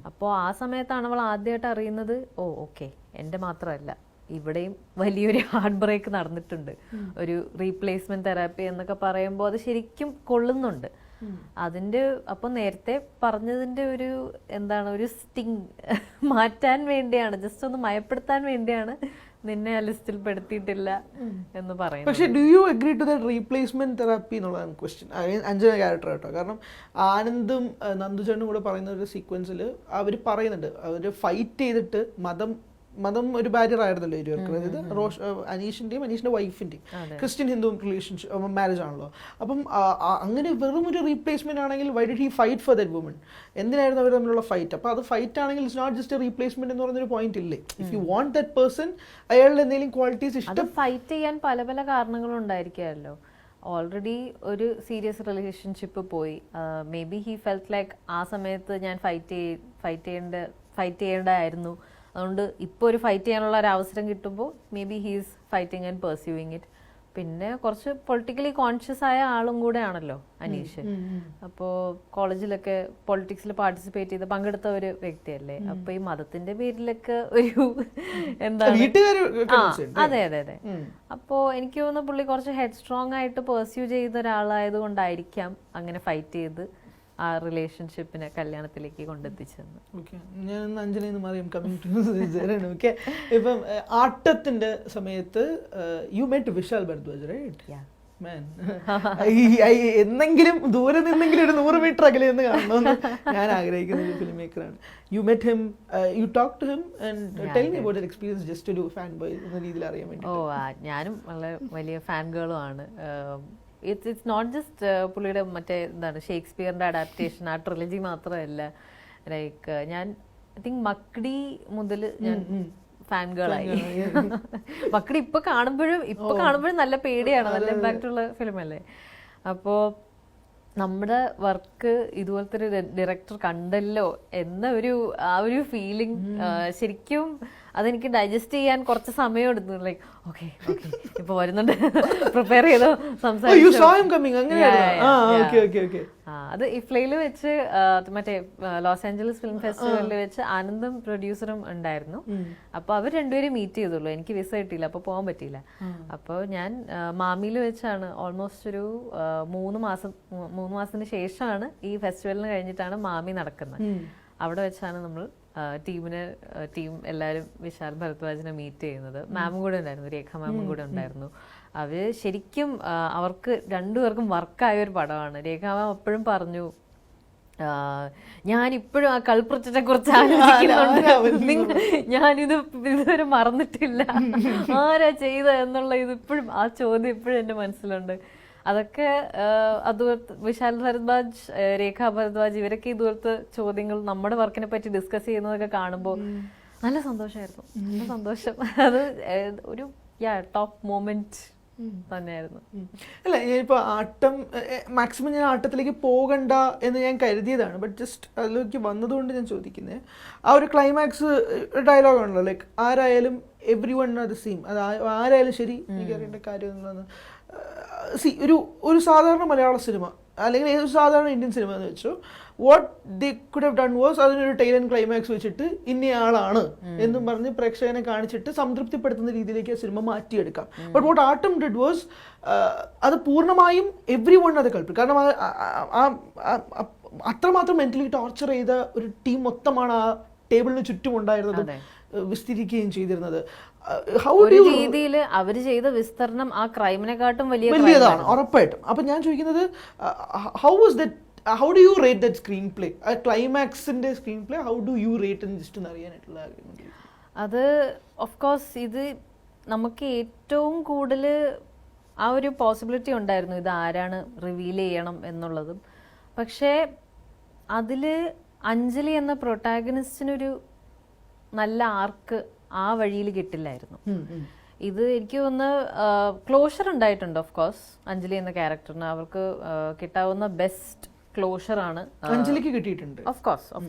അപ്പോൾ ആ സമയത്താണ് അവൾ ആദ്യമായിട്ട് അറിയുന്നത്, ഓ ഓക്കെ, എൻ്റെ മാത്രമല്ല, ഇവിടെയും വലിയൊരു ഹാർട്ട് ബ്രേക്ക് നടന്നിട്ടുണ്ട്. ഒരു റീപ്ലേസ്മെന്റ് തെറാപ്പി എന്നൊക്കെ പറയുമ്പോൾ അത് ശരിക്കും കൊള്ളുന്നുണ്ട്. അതിൻ്റെ അപ്പം നേരത്തെ പറഞ്ഞതിൻ്റെ ഒരു എന്താണ്, ഒരു സ്റ്റിങ് മാറ്റാൻ വേണ്ടിയാണ്, ജസ്റ്റ് ഒന്ന് മയപ്പെടുത്താൻ വേണ്ടിയാണ് നിന്നെ ആ ലിസ്റ്റിൽ പെടുത്തിയിട്ടില്ല എന്ന് പറയുന്നത്. പക്ഷേ do you agree to that replacement therapy എന്നുള്ളതാണ് ക്വസ്റ്റ്യൻ. അഞ്ജന ക്യാരക്ടർ കേട്ടോ. കാരണം ആനന്ദും നന്ദുചേട്ടനും കൂടെ പറയുന്ന ഒരു സീക്വൻസിൽ അവർ പറയുന്നുണ്ട്, അവർ ഫൈറ്റ് ചെയ്തിട്ട് മതം ഒരു ബാരിയർ ആയിരുന്നല്ലോ ഇരുവർക്ക്. അതായത് അനീഷിന്റെയും അനീഷിന്റെ വൈഫിന്റെയും ക്രിസ്ത്യൻ ഹിന്ദു റിലേഷൻഷിപ്പ് മാരേജ് ആണല്ലോ. അപ്പം അങ്ങനെ വെറും ഒരു റീപ്ലേസ്മെന്റ് ആണെങ്കിൽ why did he fight for that woman? എന്തിനായിരുന്നു അവർ തമ്മിലുള്ള ഫൈറ്റ്? അപ്പോൾ അത് ഫൈറ്റ് ആണെങ്കിൽ it's not just a replacement എന്ന് പറഞ്ഞൊരു പോയിന്റ് ഇല്ലേ? If you want that person, അയാളുടെ എന്തെങ്കിലും ക്വാളിറ്റീസ് ഇഷ്ടം. ഫൈറ്റ് ചെയ്യാൻ പല പല കാരണങ്ങളും ഉണ്ടായിരിക്കുമല്ലോ. ഓൾറെഡി ഒരു സീരിയസ് റിലേഷൻഷിപ്പ് പോയി, maybe he felt like ആ സമയത്ത് ഞാൻ ഫൈറ്റ് ചെയ്യേണ്ടതായിരുന്നു, അതുകൊണ്ട് ഇപ്പോൾ ഒരു ഫൈറ്റ് ചെയ്യാനുള്ള ഒരു അവസരം കിട്ടുമ്പോൾ may be he's fighting and pursuing it. പിന്നെ കുറച്ച് പൊളിറ്റിക്കലി കോൺഷ്യസ് ആയ ആളും കൂടെ ആണല്ലോ അനീഷ്. അപ്പോൾ കോളേജിലൊക്കെ പൊളിറ്റിക്സിൽ പാർട്ടിസിപ്പേറ്റ് ചെയ്ത് പങ്കെടുത്ത ഒരു വ്യക്തിയല്ലേ. അപ്പോൾ ഈ മതത്തിന്റെ പേരിലൊക്കെ ഒരു എന്താണ്, അതെ അതെ അതെ. അപ്പോൾ എനിക്ക് തോന്നുന്നു പുള്ളി കുറച്ച് ഹെഡ് സ്ട്രോങ് ആയിട്ട് പെർസ്യൂ ചെയ്ത ഒരാളായത് കൊണ്ടായിരിക്കാം അങ്ങനെ ഫൈറ്റ് ചെയ്ത് ആ റിലേഷൻഷിപ്പിനെ കല്യാണത്തിലേക്ക് കൊണ്ടെത്തിച്ചെന്ന്. ഞാൻ അഞ്ജനയെന്ന് മാറി ഓക്കെ. ഇപ്പം ആട്ടത്തിന്റെ സമയത്ത് you met Vishal Bharadwaj, right? എന്നെങ്കിലും ദൂരെ നിന്നെങ്കിലും ഒരു 100 മീറ്റർ അകലെ എന്ന് കാണണമെന്ന് ഞാൻ ആഗ്രഹിക്കുന്ന ഒരു ഫിലിം മേക്കറാണ്. You met him, you talk to him and tell me about that experience, just ഒരു ഫാൻ ബോയ് എന്ന രീതിയിൽ അറിയാൻ വേണ്ടി. ഞാനും വളരെ വലിയ ഫാൻ ഗേളും ആണ്. ഇറ്റ്സ് നോട്ട് ജസ്റ്റ് പുള്ളിയുടെ മറ്റേ എന്താണ് ഷേക്സ്പിയറിന്റെ അഡാപ്റ്റേഷൻ, ആ ട്രിലജി മാത്രമല്ല. ലൈക്ക് ഞാൻ ഐ തിങ്ക് മക്ഡി മുതൽ ഞാൻ ഫാൻ ഗേളായി. മക്ഡി ഇപ്പൊ കാണുമ്പോഴും നല്ല പേടിയാണ്, നല്ല ഇമ്പാക്റ്റ് ഉള്ള ഫിലിമല്ലേ. അപ്പോൾ നമ്മുടെ വർക്ക് ഇതുപോലത്തെ ഒരു ഡയറക്ടർ കണ്ടല്ലോ എന്ന ആ ഒരു ഫീലിംഗ് ശരിക്കും അതെനിക്ക് ഡൈജസ്റ്റ് ചെയ്യാൻ കുറച്ച് സമയം എടുത്തു. ലൈക്ക് ഓക്കെ ഇപ്പൊ വരുന്നുണ്ട്, പ്രിപ്പയർ ചെയ്തോ, അത് ഇഫ്ലയിൽ വെച്ച് മറ്റേ ലോസ് ആഞ്ചലസ് ഫിലിം ഫെസ്റ്റിവലിൽ വെച്ച് ആനന്ദും പ്രൊഡ്യൂസറും ഉണ്ടായിരുന്നു. അപ്പൊ അവർ രണ്ടുപേരും മീറ്റ് ചെയ്തുള്ളൂ, എനിക്ക് വിസ കിട്ടിയില്ല, അപ്പൊ പോകാൻ പറ്റിയില്ല. അപ്പോൾ ഞാൻ മാമിയിൽ വെച്ചാണ് ഓൾമോസ്റ്റ് ഒരു 3 മാസത്തിന് ശേഷമാണ് ഈ ഫെസ്റ്റിവലിന് കഴിഞ്ഞിട്ടാണ് മാമി നടക്കുന്നത്. അവിടെ വെച്ചാണ് നമ്മൾ ടീം എല്ലാവരും വിശാൽ ഭരദ്വാജിനെ മീറ്റ് ചെയ്യുന്നത്. മാമും കൂടെ ഉണ്ടായിരുന്നു, രേഖ മാമും കൂടെ ഉണ്ടായിരുന്നു. അവര് ശരിക്കും അവർക്ക് രണ്ടുപേർക്കും വർക്കായ ഒരു പടമാണ്. രേഖ മാം എപ്പോഴും പറഞ്ഞു, ഞാനിപ്പോഴും ആ കൾപ്രിറ്റിനെ കുറിച്ച് ആലോചിക്കുന്നുണ്ട്, ഞാനിത് ഇതുവരെ മറന്നിട്ടില്ല, ആരാ ചെയ്ത എന്നുള്ള ഇത് ഇപ്പോഴും ആ ചോദ്യം ഇപ്പോഴും എൻ്റെ മനസ്സിലുണ്ട്. അതൊക്കെ അതുപോലത്തെ വിശാൽ ഭരദ്വാജ്, രേഖ ഭരദ്വാജ് ഇവരൊക്കെ ഇതുപോലത്തെ ചോദ്യങ്ങൾ നമ്മുടെ വർക്കിനെ പറ്റി ഡിസ്കസ് ചെയ്യുന്നതൊക്കെ കാണുമ്പോൾ നല്ല സന്തോഷമായിരുന്നു. നല്ല സന്തോഷം. അത് ഒരു ടോപ്പ് മൊമെന്റ് തന്നെയായിരുന്നു. അല്ല, ഞാനിപ്പോൾ ആട്ടം മാക്സിമം ഞാൻ ആട്ടത്തിലേക്ക് പോകണ്ട എന്ന് ഞാൻ കരുതിയതാണ്. ബട്ട് ജസ്റ്റ് അതിലേക്ക് വന്നതുകൊണ്ട് ഞാൻ ചോദിക്കുന്നത്, ആ ഒരു ക്ലൈമാക്സ് ഡയലോഗാണല്ലോ, ലൈക്ക് ആരായാലും every one are the same, അത് ആരായാലും ശരി, എനിക്കറിയേണ്ട കാര്യം എന്നുള്ളത് ഒരു സാധാരണ മലയാള സിനിമ അല്ലെങ്കിൽ ഏതൊരു സാധാരണ ഇന്ത്യൻ സിനിമ എന്ന് വെച്ചോ, what they could have done was അതിനൊരു ടൈൽ ആൻഡ് ക്ലൈമാക്സ് വെച്ചിട്ട് ഇന്നയാളാണ് എന്നും പറഞ്ഞ് പ്രേക്ഷകനെ കാണിച്ചിട്ട് സംതൃപ്തിപ്പെടുത്തുന്ന രീതിയിലേക്ക് ആ സിനിമ മാറ്റിയെടുക്കാം. ബട്ട് വാട്ട് ആട്ടം ഡിഡ് വാസ് അത് പൂർണ്ണമായും എവ്രി വൺ അത് കൾപ്പിക്കും. കാരണം അത്രമാത്രം മെന്റലി ടോർച്ചർ ചെയ്ത ഒരു ടീം മൊത്തമാണ് ആ ടേബിളിന് ചുറ്റും ഉണ്ടായിരുന്നതും വിസ്തരിക്കുകയും ചെയ്തിരുന്നത്. രീതിയിൽ അവര് ചെയ്ത വിസ്തരണം ആ ക്രൈമിനെക്കാട്ടും വലിയതാണ് ഉറപ്പായിട്ടും. അപ്പൊ ഞാൻ ചോദിക്കുന്നത്, how do you rate that screenplay? ആ ക്ലൈമാക്സിന്റെ screenplay how do you rate എന്ന് ജസ്റ്റ് ഒന്ന് അറിയാനായിട്ടുള്ള ആഗ്രഹമുണ്ട്. അത് ഓഫ് കോഴ്സ് ഇത് നമുക്ക് ഏറ്റവും കൂടുതൽ ആ ഒരു പോസിബിലിറ്റി ഉണ്ടായിരുന്നു, ഇത് ആരാണ് റിവീൽ ചെയ്യണം എന്നുള്ളതും. പക്ഷേ അതിൽ അഞ്ജലി എന്ന പ്രൊട്ടാഗണിസ്റ്റിനൊരു നല്ല ആർക്ക് ആ വഴിയിൽ കിട്ടില്ലായിരുന്നു. ഇത് എനിക്ക് തോന്നുന്നു ക്ലോഷർ ഉണ്ടായിട്ടുണ്ട്. ഓഫ് കോഴ്സ് അഞ്ജലി എന്ന ക്യാരക്ടറിന് അവർക്ക് കിട്ടാവുന്ന ബെസ്റ്റ് ക്ലോഷർ ആണ് അഞ്ജലിക്ക് കിട്ടിയിട്ടുണ്ട്. ഓഫ്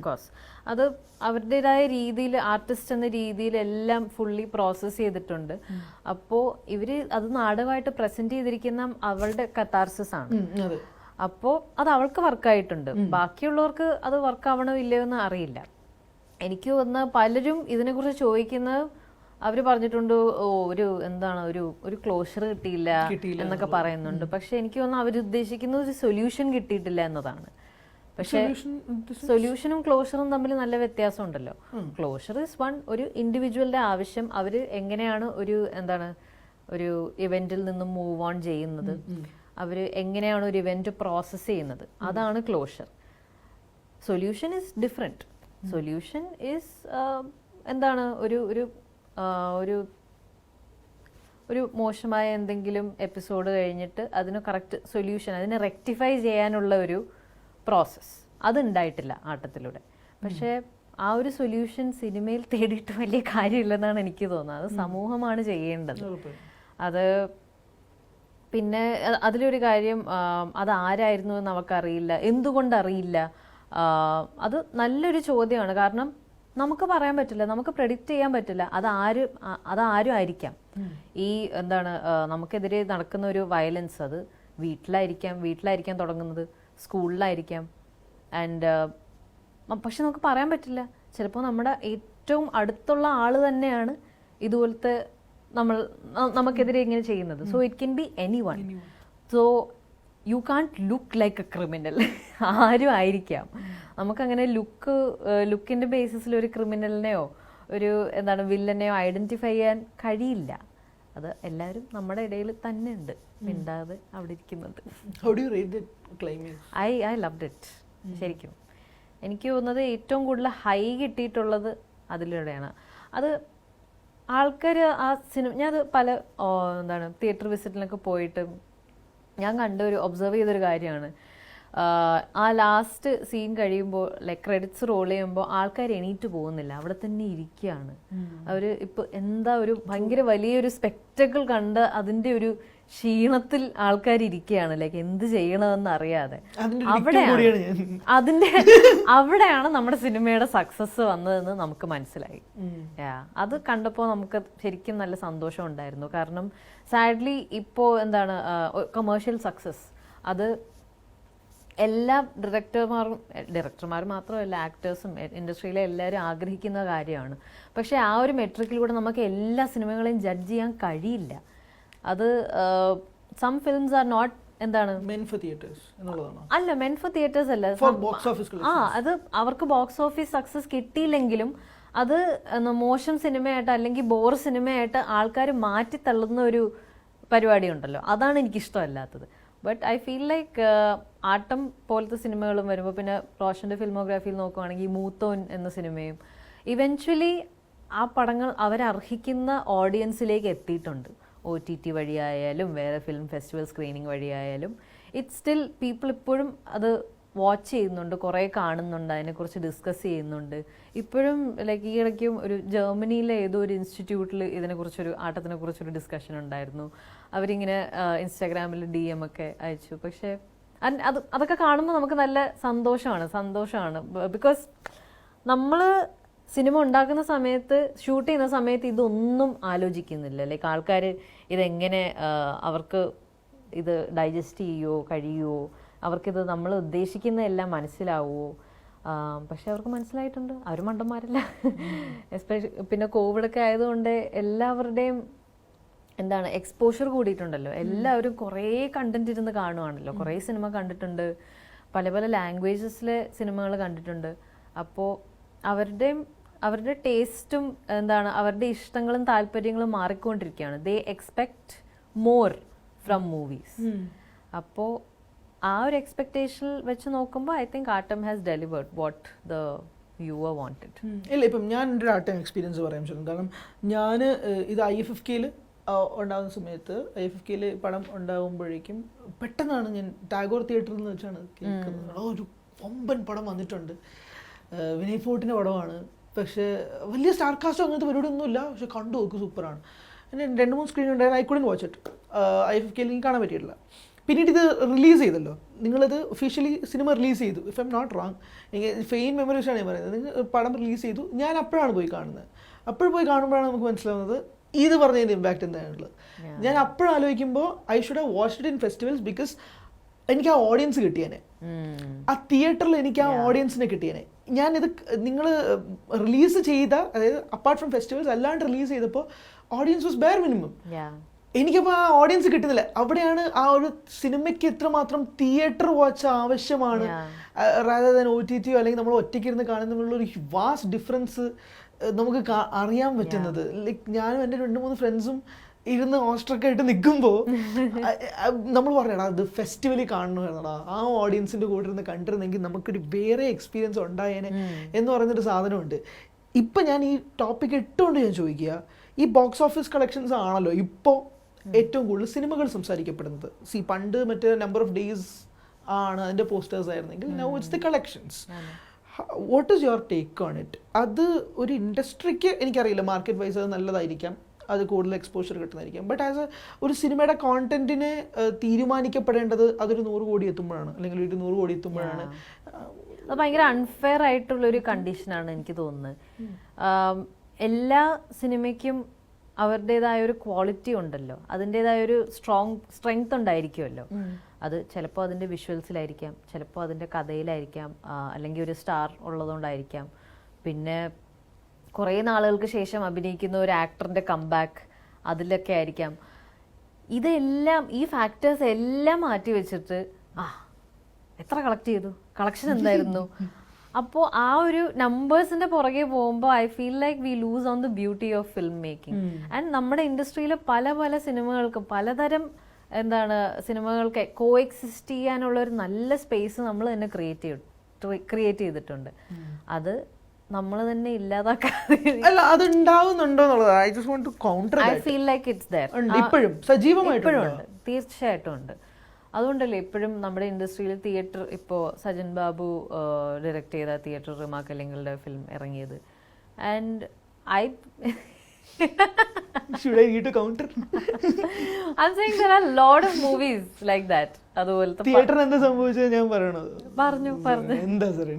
കോഴ്സ് അത് അവരുടേതായ രീതിയിൽ ആർട്ടിസ്റ്റ് എന്ന രീതിയിൽ എല്ലാം ഫുള്ളി പ്രോസസ് ചെയ്തിട്ടുണ്ട്. അപ്പോൾ ഇവര് അത് നാടകമായിട്ട് പ്രസന്റ് ചെയ്തിരിക്കുന്ന അവളുടെ കത്താർസിസ് ആണ്. അപ്പോൾ അത് അവൾക്ക് വർക്കായിട്ടുണ്ട്. ബാക്കിയുള്ളവർക്ക് അത് വർക്കാവണോ ഇല്ലയോ എന്ന് അറിയില്ല. എനിക്ക് തോന്നുന്ന പലരും ഇതിനെക്കുറിച്ച് ചോദിക്കുന്നത്, അവർ പറഞ്ഞിട്ടുണ്ട് ഒരു ക്ലോഷർ കിട്ടിയില്ല എന്നൊക്കെ പറയുന്നുണ്ട്. പക്ഷെ എനിക്ക് തോന്നുന്നു അവരുദ്ദേശിക്കുന്ന ഒരു സൊല്യൂഷൻ കിട്ടിയിട്ടില്ല എന്നതാണ്. പക്ഷെ സൊല്യൂഷനും ക്ലോഷറും തമ്മിൽ നല്ല വ്യത്യാസം ഉണ്ടല്ലോ. ക്ലോഷർ ഇസ് വൺ, ഒരു ഇൻഡിവിജ്വലിന്റെ ആവശ്യം, അവര് എങ്ങനെയാണ് ഒരു ഇവന്റിൽ നിന്നും മൂവ് ഓൺ ചെയ്യുന്നത്, അവര് എങ്ങനെയാണ് ഒരു ഇവന്റ് പ്രോസസ് ചെയ്യുന്നത്, അതാണ് closure. Solution is different. Solution is ഒരു മോശമായ എന്തെങ്കിലും എപ്പിസോഡ് കഴിഞ്ഞിട്ട് അതിന് കറക്റ്റ് സൊല്യൂഷൻ, അതിനെ റെക്ടിഫൈ ചെയ്യാനുള്ള ഒരു പ്രോസസ്സ് അതുണ്ടായിട്ടില്ല ആട്ടത്തിലൂടെ. പക്ഷേ ആ ഒരു സൊല്യൂഷൻ സിനിമയിൽ തേടിയിട്ട് വലിയ കാര്യമില്ലെന്നാണ് എനിക്ക് തോന്നുന്നത്. അത് സമൂഹമാണ് ചെയ്യേണ്ടത്. അത് പിന്നെ അതിലൊരു കാര്യം, അത് ആരായിരുന്നു എന്ന് നമുക്കറിയില്ല, എന്തുകൊണ്ടറിയില്ല. അത് നല്ലൊരു ചോദ്യമാണ്. കാരണം നമുക്ക് പറയാൻ പറ്റില്ല, നമുക്ക് പ്രെഡിക്റ്റ് ചെയ്യാൻ പറ്റില്ല. അതാരും ആയിരിക്കാം. ഈ നമുക്കെതിരെ നടക്കുന്ന ഒരു വയലൻസ് അത് വീട്ടിലായിരിക്കാം തുടങ്ങുന്നത്, സ്കൂളിലായിരിക്കാം. പക്ഷെ നമുക്ക് പറയാൻ പറ്റില്ല. ചിലപ്പോൾ നമ്മുടെ ഏറ്റവും അടുത്തുള്ള ആള് തന്നെയാണ് ഇതുപോലത്തെ നമുക്കെതിരെ ഇങ്ങനെ ചെയ്യുന്നത്. So it can be any one. So you can't look like A criminal. ആരും ആയിരിക്കാം. നമുക്കങ്ങനെ ലുക്കിന്റെ ബേസിസിൽ ഒരു ക്രിമിനലിനെയോ ഒരു വില്ലനെയോ ഐഡന്റിഫൈ ചെയ്യാൻ കഴിയില്ല. അത് എല്ലാവരും നമ്മുടെ ഇടയിൽ തന്നെ ഉണ്ട്, മിണ്ടാതെ അവിടെ ഇരിക്കുന്നുണ്ട്. I loved it. ശരിക്കും എനിക്ക് തോന്നുന്നത് ഏറ്റവും കൂടുതൽ ഹൈ കിട്ടിയിട്ടുള്ളത് അതിലൂടെയാണ്. അത് ആൾക്കാർ ആ സിനിമ, ഞാനത് പല തിയേറ്റർ വിസിറ്റിലൊക്കെ പോയിട്ട് ഞാൻ ഒബ്സർവ് ചെയ്തൊരു കാര്യമാണ്. ആ ലാസ്റ്റ് സീൻ കഴിയുമ്പോൾ ക്രെഡിറ്റ്സ് റോൾ ചെയ്യുമ്പോൾ ആൾക്കാർ എണീറ്റ് പോകുന്നില്ല, അവിടെ തന്നെ ഇരിക്കുകയാണ്. അവർ ഇപ്പോൾ ഒരു ഭയങ്കര വലിയൊരു സ്പെക്ടക്കിൾ കണ്ട് അതിൻ്റെ ഒരു ക്ഷീണത്തിൽ ആൾക്കാർ ഇരിക്കുകയാണ്, എന്ത് ചെയ്യണമെന്ന് അറിയാതെ. അവിടെയാണ് നമ്മുടെ സിനിമയുടെ സക്സസ് വന്നതെന്ന് നമുക്ക് മനസ്സിലായി. അത് കണ്ടപ്പോൾ നമുക്ക് ശരിക്കും നല്ല സന്തോഷം ഉണ്ടായിരുന്നു. കാരണം സാഡ്ലി ഇപ്പോൾ കൊമേഴ്ഷ്യൽ സക്സസ് അത് എല്ലാ ഡയറക്ടർമാർ മാത്രമല്ല, ആക്ടേഴ്സും ഇൻഡസ്ട്രിയിലെ എല്ലാവരും ആഗ്രഹിക്കുന്ന കാര്യമാണ്. പക്ഷേ ആ ഒരു മെട്രിക്കിലൂടെ നമുക്ക് എല്ലാ സിനിമകളെയും ജഡ്ജ് ചെയ്യാൻ കഴിയില്ല. അത് സം ഫിലിംസ് ആർ നോട്ട് എന്താണ് മെൻ ഫോർ തിയേറ്റേഴ്സ് എന്നുള്ളതാണോ? അല്ല, മെൻ ഫോർ തിയേറ്റേഴ്സ് അല്ല. For box office. അത് അവർക്ക് ബോക്സ് ഓഫീസ് സക്സസ് കിട്ടിയില്ലെങ്കിലും അത് മോശം സിനിമയായിട്ട് അല്ലെങ്കിൽ ബോർ സിനിമയായിട്ട് ആൾക്കാർ മാറ്റി തള്ളുന്ന ഒരു പരിപാടി ഉണ്ടല്ലോ, അതാണ് എനിക്ക് ഇഷ്ടമല്ലാത്തത്. ബട്ട് ഐ ഫീൽ ലൈക്ക് ആട്ടം പോലത്തെ സിനിമകളും വരുമ്പോൾ, പിന്നെ റോഷന്റെ ഫിൽമോഗ്രാഫിയിൽ നോക്കുവാണെങ്കിൽ മൂത്തോൻ എന്ന സിനിമയും ഇവൻച്വലി ആ പടങ്ങൾ അവരർഹിക്കുന്ന ഓഡിയൻസിലേക്ക് എത്തിയിട്ടുണ്ട്. OTT വഴിയായാലും വേറെ ഫിലിം ഫെസ്റ്റിവൽ സ്ക്രീനിങ് വഴിയായാലും ഇറ്റ് സ്റ്റിൽ പീപ്പിൾ ഇപ്പോഴും അത് വാച്ച് ചെയ്യുന്നുണ്ട്, കുറേ കാണുന്നുണ്ട്, അതിനെക്കുറിച്ച് ഡിസ്കസ് ചെയ്യുന്നുണ്ട്. ഇപ്പോഴും ലൈക്ക് ഈ ഇടയ്ക്കും ഒരു ജർമ്മനിയിലെ ഏതോ ഒരു ഇൻസ്റ്റിറ്റ്യൂട്ടിൽ ഇതിനെക്കുറിച്ചൊരു ആട്ടത്തിനെക്കുറിച്ചൊരു ഡിസ്കഷൻ ഉണ്ടായിരുന്നു. അവരിങ്ങനെ ഇൻസ്റ്റാഗ്രാമിൽ DM ഒക്കെ അയച്ചു. പക്ഷേ അതൊക്കെ കാണുമ്പോൾ നമുക്ക് നല്ല സന്തോഷമാണ്. ബിക്കോസ് നമ്മൾ സിനിമ ഉണ്ടാക്കുന്ന സമയത്ത്, ഷൂട്ട് ചെയ്യുന്ന സമയത്ത് ഇതൊന്നും ആലോചിക്കുന്നില്ല. ലൈക്ക് ആൾക്കാർ ഇതെങ്ങനെ അവർക്ക് ഇത് ഡൈജസ്റ്റ് കഴിയുമോ, അവർക്കിത് നമ്മൾ ഉദ്ദേശിക്കുന്നതെല്ലാം മനസ്സിലാവുമോ? പക്ഷെ അവർക്ക് മനസ്സിലായിട്ടുണ്ട്, അവർ മണ്ടന്മാരല്ല. എസ്പെഷ്യലി പിന്നെ കോവിഡൊക്കെ ആയതുകൊണ്ട് എല്ലാവരുടെയും എന്താണ് എക്സ്പോഷർ കൂടിയിട്ടുണ്ടല്ലോ. എല്ലാവരും കുറേ കണ്ടന്റ് ഇരുന്ന് കാണുവാണല്ലോ, കുറേ സിനിമ കണ്ടിട്ടുണ്ട്, പല പല ലാംഗ്വേജസിലെ സിനിമകൾ കണ്ടിട്ടുണ്ട്. അപ്പോൾ അവരുടെ ടേസ്റ്റും എന്താണ് അവരുടെ ഇഷ്ടങ്ങളും താല്പര്യങ്ങളും മാറിക്കൊണ്ടിരിക്കുകയാണ്. ദേ എക്സ്പെക്ട് മോർ ഫ്രം മൂവീസ്. അപ്പോൾ ആ ഒരു എക്സ്പെക്ടേഷൻ വെച്ച് നോക്കുമ്പോൾ ഐ തിങ്ക് ആട്ടം has delivered what the viewer wanted. ഇല്ല, ഇപ്പം ഞാൻ എൻ്റെ ആട്ടം എക്സ്പീരിയൻസ് പറയാൻ പറ്റും. കാരണം ഞാൻ ഇത് IFFKയിൽ ഉണ്ടാകുന്ന സമയത്ത് IFFKയിൽ പടം ഉണ്ടാകുമ്പോഴേക്കും പെട്ടെന്നാണ് ഞാൻ ടാഗോർ തിയേറ്ററിൽ നിന്ന് വെച്ചാണ് കേൾക്കുന്നത്, ഒരു വമ്പൻ പടം വന്നിട്ടുണ്ട്, വിനയ് ഫോർട്ടിൻ്റെ പടമാണ്, പക്ഷേ വലിയ സ്റ്റാർ കാസ്റ്റോ അങ്ങനത്തെ പരിപാടിയൊന്നുമില്ല, പക്ഷെ കണ്ടു നോക്ക് സൂപ്പറാണ്. പിന്നെ 2-3 സ്ക്രീൻ ഉണ്ടായിരുന്നു, ഐ കുഡൻ വാച്ച് ഇറ്റ്. IFFKയിൽ എനിക്ക് കാണാൻ പറ്റിയിട്ടില്ല. പിന്നീട് ഇത് റിലീസ് ചെയ്തല്ലോ, നിങ്ങളത് ഒഫീഷ്യലി സിനിമ റിലീസ് ചെയ്തു. If I M not wrong, എനിക്ക് ഫെയിൻ മെമ്മറീസാണ് ഞാൻ പറയുന്നത്. നിങ്ങൾ പടം റിലീസ് ചെയ്തു, ഞാൻ അപ്പോഴാണ് പോയി കാണുന്നത്. അപ്പോൾ പോയി കാണുമ്പോഴാണ് നമുക്ക് മനസ്സിലാവുന്നത് ഇത് പറഞ്ഞതിൻ്റെ ഇമ്പാക്റ്റ് എന്താണുള്ളത്. ഞാൻ അപ്പോഴും ആലോചിക്കുമ്പോൾ I should have watched it in festivals, because എനിക്ക് ആ ഓഡിയൻസ് കിട്ടിയേനെ, ആ തിയേറ്ററിൽ എനിക്ക് ആ ഓഡിയൻസിനെ കിട്ടിയേനെ. ഞാനിത് നിങ്ങൾ റിലീസ് ചെയ്ത, അതായത് അപ്പാർട്ട് ഫ്രം ഫെസ്റ്റിവൽസ് അല്ലാണ്ട് റിലീസ് ചെയ്തപ്പോൾ ഓഡിയൻസ് വാസ് ബെയർ മിനിമം. എനിക്കപ്പോൾ ആ ഓഡിയൻസ് കിട്ടുന്നില്ല. അവിടെയാണ് ആ ഒരു സിനിമയ്ക്ക് എത്രമാത്രം തിയേറ്റർ വാച്ച് ആവശ്യമാണ് റാദർ ദാൻ OTT അല്ലെങ്കിൽ നമ്മൾ ഒറ്റയ്ക്കിരുന്ന് കാണുന്നതിനുള്ള ഒരു വാസ്റ്റ് ഡിഫറൻസ് നമുക്ക് അറിയാൻ പറ്റുന്നത്. ലൈക്ക് ഞാനും എൻ്റെ 2-3 ഫ്രണ്ട്സും ഇരുന്ന് ഹോസ്റ്ററൊക്കെ ആയിട്ട് നിൽക്കുമ്പോൾ നമ്മൾ പറയണം അത് ഫെസ്റ്റിവലിൽ കാണണമെന്നടാ, ആ ഓഡിയൻസിൻ്റെ കൂടെ ഇരുന്ന് കണ്ടിരുന്നെങ്കിൽ നമുക്കൊരു വേറെ എക്സ്പീരിയൻസ് ഉണ്ടായേനെ എന്ന് പറയുന്നൊരു സാധനമുണ്ട്. ഇപ്പം ഞാൻ ഈ ടോപ്പിക് ഇട്ടുകൊണ്ട് ഞാൻ ചോദിക്കുക, ഈ ബോക്സ് ഓഫീസ് കളക്ഷൻസ് ആണല്ലോ ഇപ്പോൾ ഏറ്റവും കൂടുതൽ സിനിമകൾ സംസാരിക്കപ്പെടുന്നത്. പണ്ട് മറ്റേ നമ്പർ ഓഫ് ഡേയ്സ് ആണ് അതിൻ്റെ പോസ്റ്റേഴ്സ് ആയിരുന്നെങ്കിൽ now it's the collections. What is your take on it? അത് ഒരു ഇൻഡസ്ട്രിക്ക് എനിക്കറിയില്ല, മാർക്കറ്റ് വൈസ് അത് നല്ലതായിരിക്കാം, അത് കൂടുതൽ എക്സ്പോഷർ കിട്ടുന്നതായിരിക്കും. ബട്ട് ആസ് ഒരു സിനിമയുടെ കോണ്ടന്റിനെ തീരുമാനിക്കപ്പെടേണ്ടത് അതൊരു 100 കോടി എത്തുമ്പോഴാണ്, അല്ലെങ്കിൽ 200 കോടി എത്തുമ്പോഴാണ്. അത് ഭയങ്കര അൺഫെയർ ആയിട്ടുള്ളൊരു കണ്ടീഷനാണ് എനിക്ക് തോന്നുന്നത്. എല്ലാ സിനിമയ്ക്കും അവരുടേതായ ഒരു ക്വാളിറ്റി ഉണ്ടല്ലോ, അതിൻ്റെതായ ഒരു സ്ട്രെങ്ത് ഉണ്ടായിരിക്കുമല്ലോ. അത് ചിലപ്പോൾ അതിൻ്റെ വിഷ്വൽസിലായിരിക്കാം, ചിലപ്പോൾ അതിൻ്റെ കഥയിലായിരിക്കാം, അല്ലെങ്കിൽ ഒരു സ്റ്റാർ ഉള്ളതുകൊണ്ടായിരിക്കാം, പിന്നെ കുറേ നാളുകൾക്ക് ശേഷം അഭിനയിക്കുന്ന ഒരു ആക്ടറിൻ്റെ കംബാക്ക് അതിലൊക്കെ ആയിരിക്കാം. ഇതെല്ലാം ഈ ഫാക്ടേഴ്സ് എല്ലാം മാറ്റി വെച്ചിട്ട് എത്ര കളക്ട് ചെയ്തു, കളക്ഷൻ എന്തായിരുന്നു, അപ്പോൾ ആ ഒരു നമ്പേഴ്സിന്റെ പുറകെ പോകുമ്പോൾ I feel like we loose on the beauty of film making. And നമ്മുടെ ഇൻഡസ്ട്രിയിലെ പല പല സിനിമകൾക്കും പലതരം സിനിമകൾക്ക് കോ എക്സിസ്റ്റ് ചെയ്യാനുള്ള ഒരു നല്ല സ്പേസ് നമ്മൾ തന്നെ ക്രിയേറ്റ് ചെയ്തിട്ടുണ്ട്. അത് നമ്മൾ തന്നെ ഇല്ലാതാക്കാതെ I feel like it's there, ഇപ്പോഴും ഉണ്ട്, തീർച്ചയായിട്ടും ഉണ്ട്. അതുകൊണ്ടല്ലേ ഇപ്പോഴും നമ്മുടെ ഇൻഡസ്ട്രിയിൽ തിയേറ്റർ, ഇപ്പോൾ സജൻ ബാബു ഡയറക്റ്റ് ചെയ്ത തിയേറ്റർ റിമാർക്കലിങ്ങളുടെ ഫിലിം ഇറങ്ങിയത്. And Should I need to counter? I'm saying there are a lot of movies like that. അതുപോലത്തെ തിയേറ്ററിന് എന്താ സംഭവിച്ചത് ഞാൻ പറയണത് പറഞ്ഞു എന്താ സാറേ,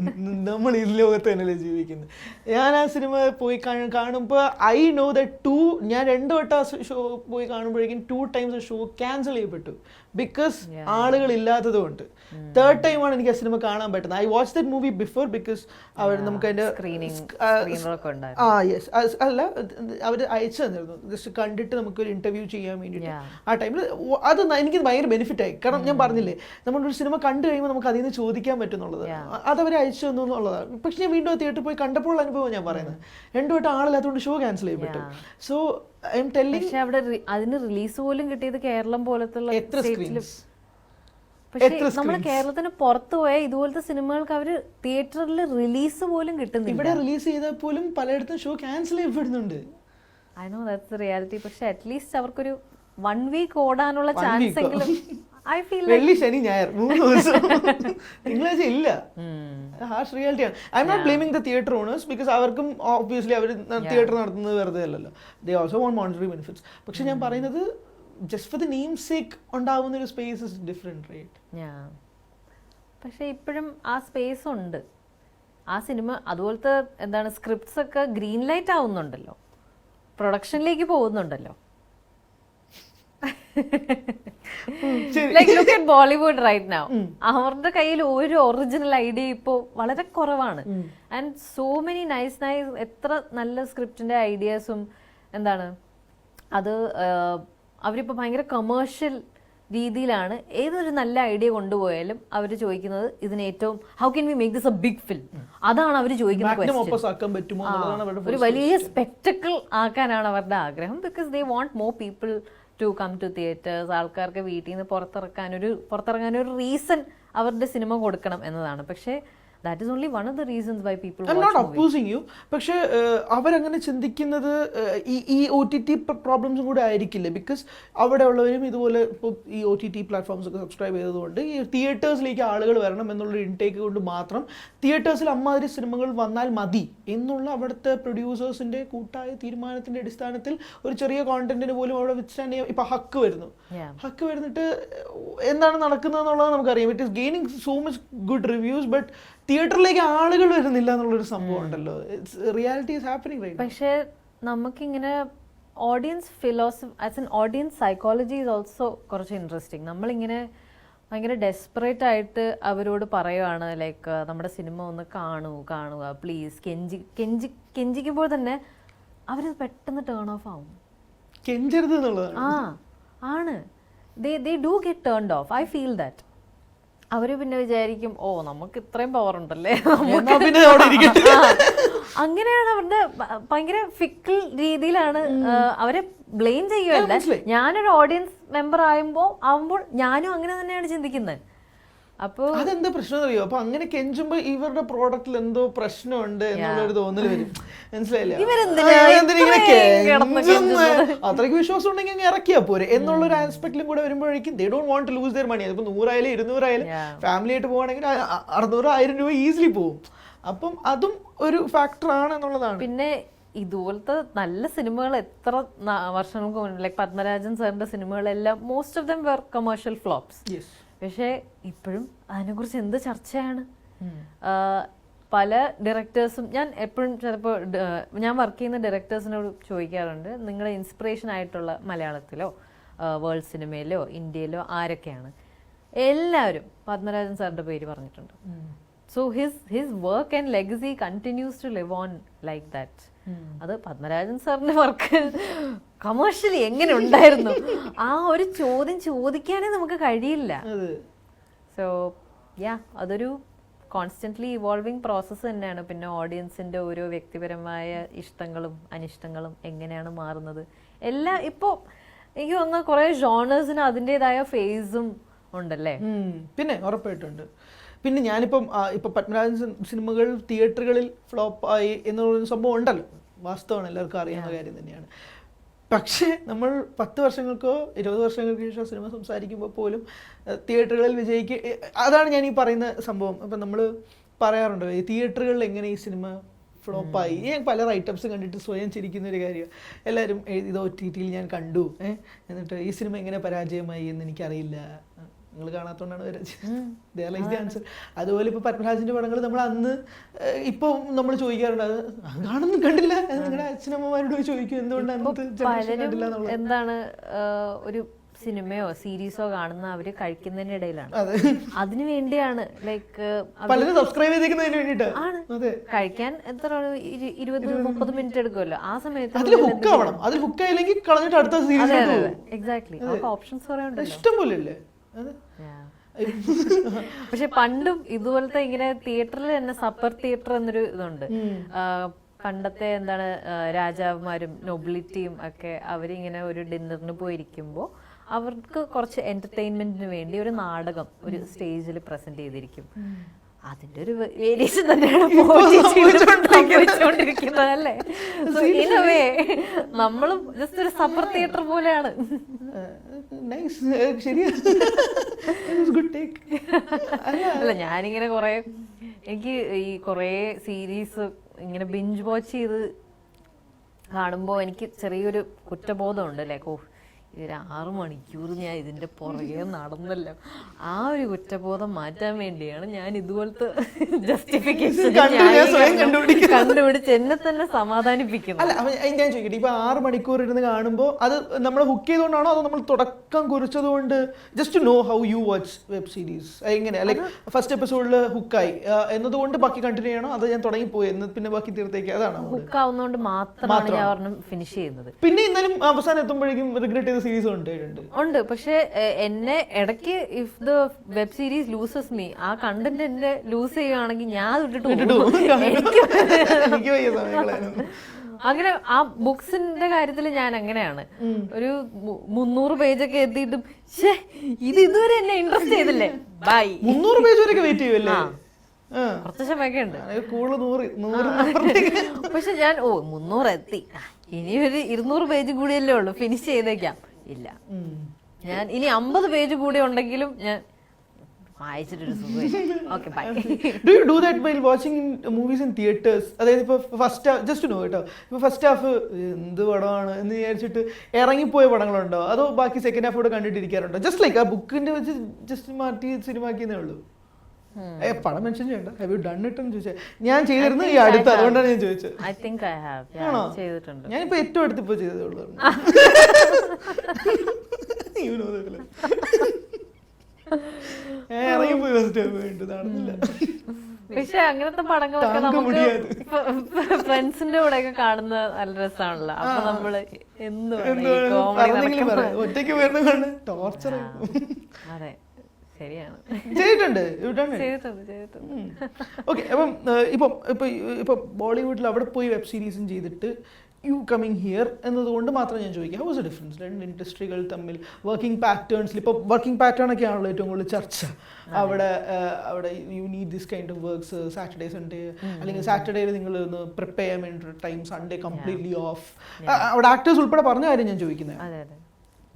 നമ്മൾ ഈ ലോകത്ത് തന്നെയല്ലേ ജീവിക്കുന്നത്. ഞാൻ ആ സിനിമ പോയി കാണുമ്പോൾ ഐ നോ ദാറ്റ് ഞാൻ 2 വട്ടം ആ ഷോ പോയി കാണുമ്പോഴേക്കും 2 times ഷോ ക്യാൻസൽ ചെയ്യപ്പെട്ടു, ബിക്കോസ് ആളുകൾ ഇല്ലാത്തത് കൊണ്ട്. 3rd ടൈമാണ് എനിക്ക് ആ സിനിമ കാണാൻ പറ്റുന്നത്. I watch that movie before, because നമുക്ക് അതിന്റെ യെസ് അല്ല അവർ അയച്ചു തന്നിരുന്നു, ജസ്റ്റ് കണ്ടിട്ട് നമുക്കൊരു ഇന്റർവ്യൂ ചെയ്യാൻ വേണ്ടിയിട്ട്. ആ ടൈമിൽ അത് എനിക്ക് ഭയങ്കര ബെനിഫിറ്റ് ആയി. കാരണം ഞാൻ പറഞ്ഞില്ലേ നമ്മളൊരു സിനിമ കണ്ടു കഴിയുമ്പോൾ നമുക്ക് അതിൽ നിന്ന് ചോദിക്കാൻ പറ്റുന്നുള്ളത്, അതവരെ അയച്ചു തന്നു എന്നുള്ളതാണ്. പക്ഷെ ഞാൻ വീണ്ടും തിയേറ്ററിൽ പോയി കണ്ടപ്പോൾ അനുഭവം ഞാൻ പറയുന്നത്, രണ്ടു വട്ടം ആളില്ലാത്തതുകൊണ്ട് ഷോ ക്യാൻസൽ ചെയ്യപ്പെട്ടു. സോ ഐ എം ടെല്ലിങ്, പക്ഷെ അവിടെ അതിന് റിലീസ് പോലും കിട്ടിയത് കേരളം പോലത്തുള്ള എത്ര സ്ക്രീൻസ്, പക്ഷെ നമ്മള് കേരളത്തിന് പുറത്തു പോയ ഇതുപോലത്തെ സിനിമകൾക്ക് അവര് തിയേറ്ററിൽ റിലീസ് പോലും കിട്ടുന്നില്ല. ഇവിടെ റിലീസ് ചെയ്താൽ പോലും പലയിടത്തും ഷോ ക്യാൻസൽ ചെയ്യപ്പെടുന്നുണ്ട്. I know that's reality. പക്ഷെ അറ്റ്ലീസ്റ്റ് അവർക്കൊരു 1 വീക്ക് ഓടാനുള്ള ചാൻസ് എങ്കിലും ഐ ഫീൽ വെള്ളി ശനി ഞായർ 3 ദിവസം തിങ്കളാഴ്ച ഇല്ല. ഹാർഷ് റിയാലിറ്റിയാണ്. I M not blaming the theatre owners, because അവർക്കും ഓബ്വിയസ്ലി അവർ തിയേറ്റർ നടത്തുന്നത് വെറുതെ അല്ലല്ലോ, they also want monetary benefits. പക്ഷെ ഞാൻ പറയുന്നത് just for the name sake ഉണ്ടാവുന്ന ഒരു സ്പേസ് ഇസ് ഡിഫറെന്റ്, റൈറ്റ്? പക്ഷെ ഇപ്പോഴും ആ സ്പേസ് ഉണ്ട്. ആ സിനിമ അതുപോലത്തെ എന്താണ് സ്ക്രിപ്റ്റ്സ് ഒക്കെ ഗ്രീൻ ലൈറ്റ് ആവുന്നുണ്ടല്ലോ, പ്രൊഡക്ഷനിലേക്ക് പോകുന്നുണ്ടല്ലോ. ബോളിവുഡ് റൈറ്റ് നൗ അവരുടെ കയ്യിൽ ഒരു ഒറിജിനൽ ഐഡിയ ഇപ്പോൾ വളരെ കുറവാണ്. ആൻഡ് സോ മെനി നൈസ് എത്ര നല്ല സ്ക്രിപ്റ്റിന്റെ ഐഡിയാസും എന്താണ് അത് അവരിപ്പോൾ ഭയങ്കര കമേഴ്ഷ്യൽ രീതിയിലാണ് ഏതൊരു നല്ല ഐഡിയ കൊണ്ടുപോയാലും അവർ ചോദിക്കുന്നത് ഇതിന് ഏറ്റവും how can we make this a big film, അതാണ് അവർ ചോദിക്കുന്നത്. ഒരു വലിയ സ്പെക്ടക്കിൾ ആക്കാനാണ് അവരുടെ ആഗ്രഹം. Because they want more people to come to theatres. ആൾക്കാർക്ക് വീട്ടിൽ നിന്ന് പുറത്തിറങ്ങാനൊരു റീസൺ അവരുടെ സിനിമ കൊടുക്കണം എന്നതാണ്. പക്ഷേ that is only one of the reasons why people watch I'm not movies. opposing you. പക്ഷേ അവരങ്ങനെ ചിന്തിക്കുന്നത് ഈ OTT പ്രോബ്ലംസും കൂടെ ആയിരിക്കില്ല. ബിക്കോസ് അവിടെ ഉള്ളവരും ഇതുപോലെ ഇപ്പോൾ ഈ OTT പ്ലാറ്റ്ഫോംസ് ഒക്കെ സബ്സ്ക്രൈബ് ചെയ്തതുകൊണ്ട് ഈ തിയേറ്റേഴ്സിലേക്ക് ആളുകൾ വരണം എന്നുള്ളൊരു ഇൻടേക്ക് കൊണ്ട് മാത്രം തിയേറ്റേഴ്സിൽ അമ്മാതിരി സിനിമകൾ വന്നാൽ മതി എന്നുള്ള അവിടുത്തെ പ്രൊഡ്യൂസേഴ്സിൻ്റെ കൂട്ടായ തീരുമാനത്തിൻ്റെ അടിസ്ഥാനത്തിൽ ഒരു ചെറിയ കോണ്ടന്റിന് പോലും അവിടെ വിത്ത്സ്റ്റാൻഡ് ചെയ്യാൻ ഇപ്പോൾ ഹക്ക് വരുന്നു. ഹക്ക് വരുന്നിട്ട് എന്താണ് നടക്കുന്നത് എന്നുള്ളത് നമുക്കറിയാം. It is gaining so much good reviews, but തിയേറ്ററിലേക്ക് ആളുകൾ വരുന്നില്ല എന്നുള്ളൊരു സംഭവം ഉണ്ടല്ലോ. Reality is happening right. പക്ഷേ നമുക്കിങ്ങനെ audience philosophy as an audience psychology is also കുറച്ച് ഇൻട്രസ്റ്റിംഗ്. നമ്മളിങ്ങനെ ഭയങ്കര ഡെസ്പറേറ്റ് ആയിട്ട് അവരോട് പറയുവാണ് ലൈക്ക് നമ്മുടെ സിനിമ ഒന്ന് കാണുക പ്ലീസ് കെഞ്ചിക്കുമ്പോൾ തന്നെ അവരത് പെട്ടെന്ന് ടേൺ ഓഫ് ആവും. കെഞ്ചരുത് എന്നുള്ളതാണ്. ആണ് they do get turned off. I feel that. അവര് പിന്നെ വിചാരിക്കും ഓ നമുക്ക് ഇത്രയും പവർ ഉണ്ടല്ലേ, അങ്ങനെയാണ് അവരുടെ ഭയങ്കര ഫിക്കിൾ രീതിയിലാണ് അവരെ ബ്ലെയിം ചെയ്യുമല്ല. ഞാനൊരു ഓഡിയൻസ് മെമ്പർ ആവുമ്പോൾ ഞാനും അങ്ങനെ തന്നെയാണ് ചിന്തിക്കുന്നത്. അപ്പൊ അതെന്താ പ്രശ്നം അറിയോ? അപ്പൊ അങ്ങനെ കെഞ്ചുമ്പോ ഇവരുടെ പ്രോഡക്റ്റിൽ എന്തോ പ്രശ്നമുണ്ട് എന്നുള്ളൊരു തോന്നൽ വരും. മനസ്സിലായില്ലേ? അത്രയ്ക്ക് വിശ്വാസം ഉണ്ടെങ്കിൽ അങ്ങ് ഇറക്കിയാ പോരെ എന്നുള്ളൊരു ആസ്പെക്റ്റിലും കൂടെ വരുമ്പോഴേക്കും they don't want to lose their money. അതിപ്പോ 100 ആയാലും 200 ആയാലും ഫാമിലി ആയിട്ട് പോവാണെങ്കിൽ 600-1000 രൂപ ഈസിലി പോകും. അപ്പം അതും ഒരു ഫാക്ടർ ആണ് എന്നുള്ളതാണ്. പിന്നെ ഇതുപോലത്തെ നല്ല സിനിമകൾ എത്ര വർഷങ്ങൾക്ക് മുന്നേ ലൈക് പത്മരാജൻ സാറിന്റെ സിനിമകളെല്ലാം most of them were commercial flops. പക്ഷേ ഇപ്പോഴും അതിനെക്കുറിച്ച് എന്ത് ചർച്ചയാണ്. പല ഡയറക്ടേഴ്സും ഞാൻ എപ്പോഴും ചിലപ്പോൾ ഞാൻ വർക്ക് ചെയ്യുന്ന ഡയറക്ടേഴ്സിനോട് ചോദിക്കാറുണ്ട് നിങ്ങളുടെ ഇൻസ്പിറേഷൻ ആയിട്ടുള്ള മലയാളത്തിലോ വേൾഡ് സിനിമയിലോ ഇന്ത്യയിലോ ആരൊക്കെയാണ്. എല്ലാവരും പത്മരാജൻ സാറിൻ്റെ പേര് പറഞ്ഞിട്ടുണ്ട്. So his work and legacy continues to live on like that. അത് പത്മരാജൻ സാറിന്റെ വർക്ക് കമേഴ്ഷ്യലി എങ്ങനെ ഉണ്ടായിരുന്നു ആ ഒരു ചോദ്യം ചോദിക്കാനേ നമുക്ക് കഴിയില്ല. സോ അതൊരു കോൺസ്റ്റന്റ്ലി ഇവോൾവിങ് പ്രോസസ്സ് തന്നെയാണ്. പിന്നെ ഓഡിയൻസിന്റെ ഓരോ വ്യക്തിപരമായ ഇഷ്ടങ്ങളും അനിഷ്ടങ്ങളും എങ്ങനെയാണ് മാറുന്നത് എല്ലാം. ഇപ്പോൾ എനിക്ക് തോന്നുന്ന കുറെ ജോണേഴ്സിന് അതിൻ്റെതായ ഫേസും ഉണ്ടല്ലേ. പിന്നെ ഉറപ്പായിട്ടുണ്ട്. പിന്നെ ഞാനിപ്പം ഇപ്പം പത്മരാജൻ സിനിമകൾ തിയേറ്ററുകളിൽ ഫ്ലോപ്പ് ആയി എന്നുള്ളൊരു സംഭവം ഉണ്ടല്ലോ, വാസ്തവമാണ്, എല്ലാവർക്കും അറിയാവുന്ന കാര്യം തന്നെയാണ്. പക്ഷേ നമ്മൾ 10 വർഷങ്ങൾക്കോ 20 വർഷങ്ങൾക്ക് ശേഷം സിനിമ സംസാരിക്കുമ്പോൾ പോലും തിയേറ്ററുകളിൽ അതാണ് ഞാൻ ഈ പറയുന്ന സംഭവം. അപ്പം നമ്മൾ പറയാറുണ്ട് ഈ തിയേറ്ററുകളിൽ എങ്ങനെ ഈ സിനിമ ഫ്ലോപ്പായി. ഞാൻ പല റൈറ്റപ്സും കണ്ടിട്ട് സ്വയം ചിരിക്കുന്ന ഒരു കാര്യമാണ്. എല്ലാവരും ഇത് OTT-യിൽ ഞാൻ കണ്ടു, എന്നിട്ട് ഈ സിനിമ എങ്ങനെ പരാജയമായി എന്ന് എനിക്കറിയില്ല, നിങ്ങൾ കാണാത്തോണ്ടാണ് ആൻസർ. അതുപോലെ ഇപ്പൊ പത്മരാജന്റെ പടങ്ങൾ നമ്മൾ അന്ന് ഇപ്പൊ നമ്മൾ ചോദിക്കാറുണ്ട് അത് കാണുന്നും കണ്ടില്ല, നിങ്ങളുടെ അച്ഛനമ്മമാരോട് ചോദിക്കും എന്തുകൊണ്ടാണ് എന്താണ് ഒരു സിനിമയോ സീരീസോ കാണുന്ന അവര് കഴിക്കുന്നതിന്റെ ഇടയിലാണ്. അതിനു വേണ്ടിയാണ് ലൈക്ക് പലരും സബ്സ്ക്രൈബ് ചെയ്തേക്കുന്നതിന് വേണ്ടിയിട്ടാണ്. കഴിക്കാൻ എത്ര 20-30 മിനിറ്റ് എടുക്കുമല്ലോ, ആ സമയത്ത് അതിൽ ഹുക്ക് ആയില്ലെങ്കിൽ കളഞ്ഞിട്ട് അടുത്ത സീരീസ്. എക്സാക്ട്ലി ഓപ്ഷൻസ് കുറെ ഉണ്ടല്ലോ, ഇഷ്ടം പോലെ അല്ലേ. പക്ഷെ പണ്ടും ഇതുപോലത്തെ ഇങ്ങനെ തിയേറ്ററിൽ തന്നെ സപ്പർ തിയേറ്റർ എന്നൊരു ഇതുണ്ട്. പണ്ടത്തെ എന്താണ് രാജാവുമാരും നൊബിലിറ്റിയും ഒക്കെ അവരിങ്ങനെ ഒരു ഡിന്നറിന് പോയിരിക്കുമ്പോൾ അവർക്ക് കുറച്ച് എന്റർടൈൻമെന്റിന് വേണ്ടി ഒരു നാടകം ഒരു സ്റ്റേജിൽ പ്രസന്റ് ചെയ്തിരിക്കും. അതിന്റെ ഒരു വേരിയേഷൻ തന്നെയാണ് സംഭവിച്ചുകൊണ്ടിരിക്കുന്നത് അല്ലേ? നമ്മളും ജസ്റ്റ് ഒരു സപ്പർ തിയേറ്റർ പോലെയാണ്. അല്ല, ഞാനിങ്ങനെ കുറെ എനിക്ക് ഈ കുറെ സീരീസ് ഇങ്ങനെ ബിഞ്ച് വാച്ച് ചെയ്ത് കാണുമ്പോൾ എനിക്ക് ചെറിയൊരു കുറ്റബോധമുണ്ട്. ലൈക്ക്, ഓ, ഇതൊരു 6 മണിക്കൂർ ഞാൻ ഇതിന്റെ പുറകെ നടന്നല്ലോ. ആ ഒരു കുറ്റബോധം മാറ്റാൻ വേണ്ടിയാണ് ഞാൻ ഇതുപോലത്തെ ജസ്റ്റിഫിക്കേഷൻ കണ്ടുപിടിച്ച് എന്നെ തന്നെ സമാധാനിപ്പിക്കുന്നത്. അല്ല, ഞാൻ ചോദിക്കട്ടെ, ഇപ്പൊ 6 മണിക്കൂർ ഇരുന്ന് കാണുമ്പോൾ അത് നമ്മൾ ഹുക്ക് ചെയ്തുകൊണ്ടാണോ അതോ നമ്മൾ തുടക്കം കുറിച്ചതുകൊണ്ട്? Just know how you watch web series എങ്ങനെ? ലൈക്ക് ഫസ്റ്റ് എപ്പിസോഡിൽ ഹുക്കായി എന്നതുകൊണ്ട് ബാക്കി കണ്ടിന്യൂ ചെയ്യണോ, അത് ഞാൻ തുടങ്ങിപ്പോയി എന്ന് പിന്നെ ബാക്കി തീർത്തേക്ക് അതാണ് ഹുക്ക് ആവുന്നതുകൊണ്ട് മാത്രമാണ് ഞാൻ ഒരെണ്ണം ഫിനിഷ് ചെയ്യുന്നത്. പിന്നെ എന്നാലും അവസാനം എത്തുമ്പോഴേക്കും റിഗ്രറ്റ് ചെയ്ത സീരീസ് ഉണ്ട്. പക്ഷെ എന്നെ ഇടയ്ക്ക് if the web series loses me, ആ കണ്ടന്റ് എന്നെ ലൂസ് ചെയ്യുകയാണെങ്കിൽ ഞാൻ അങ്ങനെ ആ ബുക്സിന്റെ കാര്യത്തിൽ ഞാൻ അങ്ങനെയാണ്. ഒരു 300 പേജൊക്കെ എത്തിയിട്ടും ഇതുവരെ എന്നെ ഇൻട്രസ്റ്റ് ചെയ്തില്ലേ, ബൈ. 300 പേജ് വരെയൊക്കെ വെയിറ്റ് ചെയ്യുമല്ലേ? കുറച്ച് സമയമൊക്കെ ഉണ്ട്. പക്ഷെ ഞാൻ 300 എത്തി, ഇനി ഒരു 200 പേജ് കൂടിയല്ലേ ഉള്ളൂ, ഫിനിഷ് ചെയ്തേക്കാം. ഇല്ല, ഞാൻ ഇനി 50 പേജ് കൂടി ഉണ്ടെങ്കിലും ഞാൻ വായിച്ചിട്ടൊരു സുഖം. Okay, bye. Do you do that while watching movies in theatres? അതായത് ഇപ്പോൾ ഫസ്റ്റ് ജസ്റ്റ് നോ കേട്ടോ, ഇപ്പോൾ ഫസ്റ്റ് ഹാഫ് എന്ത് പടമാണ് എന്ന് വിചാരിച്ചിട്ട് ഇറങ്ങിപ്പോയ പടങ്ങളുണ്ടോ, അതോ ബാക്കി സെക്കൻഡ് ഹാഫ് കൂടെ കണ്ടിട്ടിരിക്കാറുണ്ടോ? ജസ്റ്റ് ലൈക്ക് ആ ബുക്കിന്റെ വെച്ച് ജസ്റ്റ് മാറ്റി സിനിമാക്കിയെന്നേ ഉള്ളൂ. പടം മെൻഷൻ ചെയ്യണ്ട. ഹാവ് യു ഡൺ ഇറ്റ് എന്ന് ചോദിച്ചാൽ ഞാൻ ചെയ്തിരുന്നു ഈ അടുത്ത്, അതുകൊണ്ടാണ് ഞാൻ ചോദിച്ചത്. ആണോ? ഞാനിപ്പോ ഏറ്റവും അടുത്ത് ഇപ്പൊ ചെയ്തേ ഉള്ളൂ. ഇറങ്ങിപ്പോയി ഫസ്റ്റ് ഹാഫ് നടന്നില്ല. പക്ഷെ അങ്ങനത്തെ പടങ്ങളൊക്കെ നമുക്ക് ഫ്രണ്ട്സിന്റെ കൂടെ ഒക്കെ കാണുന്ന നല്ല രസമാണല്ലോ. അപ്പൊ നമ്മള് ഒറ്റയ്ക്ക് വരുന്ന ടോർച്ചർ. അതെ, ശരിയാണ്. ചെയ്തിട്ടുണ്ട്. ഓക്കെ, അപ്പം ഇപ്പൊ ബോളിവുഡിൽ അവിടെ പോയി വെബ് സീരീസും ചെയ്തിട്ട് യു കമ്മിങ് ഹിയർ എന്നതുകൊണ്ട് മാത്രം ഞാൻ ചോദിക്കാം, ഹൗ വാസ് എ ഡിഫറൻസ്? രണ്ട് ഇൻഡസ്ട്രികൾ തമ്മിൽ വർക്കിംഗ് പാറ്റേൺസിൽ, ഇപ്പോൾ വർക്കിംഗ് പാറ്റേൺ ഒക്കെ ആണല്ലോ ഏറ്റവും കൂടുതൽ ചർച്ച. അവിടെ you need this kind of works Saturday Sunday, അല്ലെങ്കിൽ സാറ്റർഡേയിൽ നിങ്ങൾ ഒന്ന് പ്രിപ്പയർ ചെയ്യാൻ വേണ്ടി ടൈം, സൺഡേ കംപ്ലീറ്റ്ലി ഓഫ്. അവിടെ ആക്ടേഴ്സ് ഉൾപ്പെടെ പറഞ്ഞ കാര്യം ഞാൻ ചോദിക്കുന്നത്.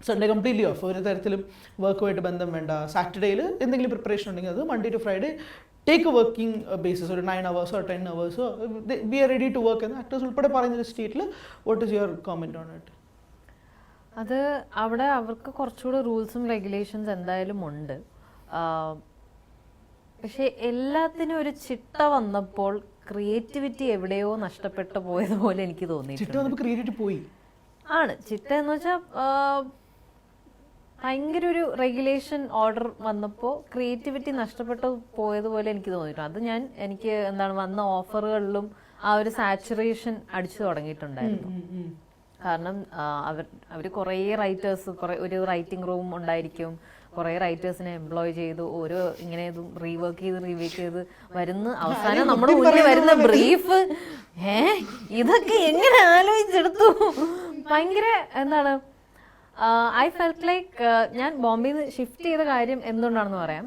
സൺഡേ കംപ്ലീറ്റ്ലി ഓഫ്, ഒരു തരത്തിലും വർക്കുമായിട്ട് ബന്ധം വേണ്ട. സാറ്റർഡേയിൽ എന്തെങ്കിലും പ്രിപ്പറേഷൻ ഉണ്ടെങ്കിൽ അത് Monday to Friday take a working basis, ഒരു 9 hours or 10 hours we are ready to work എന്ന് ആക്ടേഴ്സ് ഉൾപ്പെടെ പറയുന്ന സ്റ്റേറ്റിൽ what is your comment on it? അത് അവിടെ അവർക്ക് കുറച്ചുകൂടെ റൂൾസും റെഗുലേഷൻസ് എന്തായാലും ഉണ്ട്. പക്ഷെ എല്ലാത്തിനും ഒരു ചിട്ട വന്നപ്പോൾ ക്രിയേറ്റിവിറ്റി എവിടെയോ നഷ്ടപ്പെട്ടു പോയതുപോലെ എനിക്ക് തോന്നി. ചിട്ട എന്ന് വെച്ചാൽ ഭയങ്കര ഒരു റെഗുലേഷൻ ഓർഡർ വന്നപ്പോൾ ക്രിയേറ്റിവിറ്റി നഷ്ടപ്പെട്ടു പോയതുപോലെ എനിക്ക് തോന്നിയിട്ടുണ്ട്. അത് എനിക്ക് എന്താണ് വന്ന ഓഫറുകളിലും ആ ഒരു സാച്ചുറേഷൻ അടിച്ചു തുടങ്ങിയിട്ടുണ്ടായിരുന്നു. കാരണം അവർ കുറേ റൈറ്റേഴ്സ്, ഒരു റൈറ്റിംഗ് റൂം ഉണ്ടായിരിക്കും, കുറേ റൈറ്റേഴ്സിനെ എംപ്ലോയ് ചെയ്തു, ഓരോ ഇങ്ങനെ റീവർക്ക് ചെയ്ത് വരുന്ന അവസാനം നമ്മുടെ മുന്നിൽ വരുന്ന ബ്രീഫ്, ഇതൊക്കെ എങ്ങനെ ആലോചിച്ചെടുത്തു? ഭയങ്കര എന്താണ്, ഐ ഫെൽറ്റ് ലൈക്ക് ഞാൻ ബോംബെയിൽ നിന്ന് ഷിഫ്റ്റ് ചെയ്ത കാര്യം എന്തുകൊണ്ടാണെന്ന് പറയാം.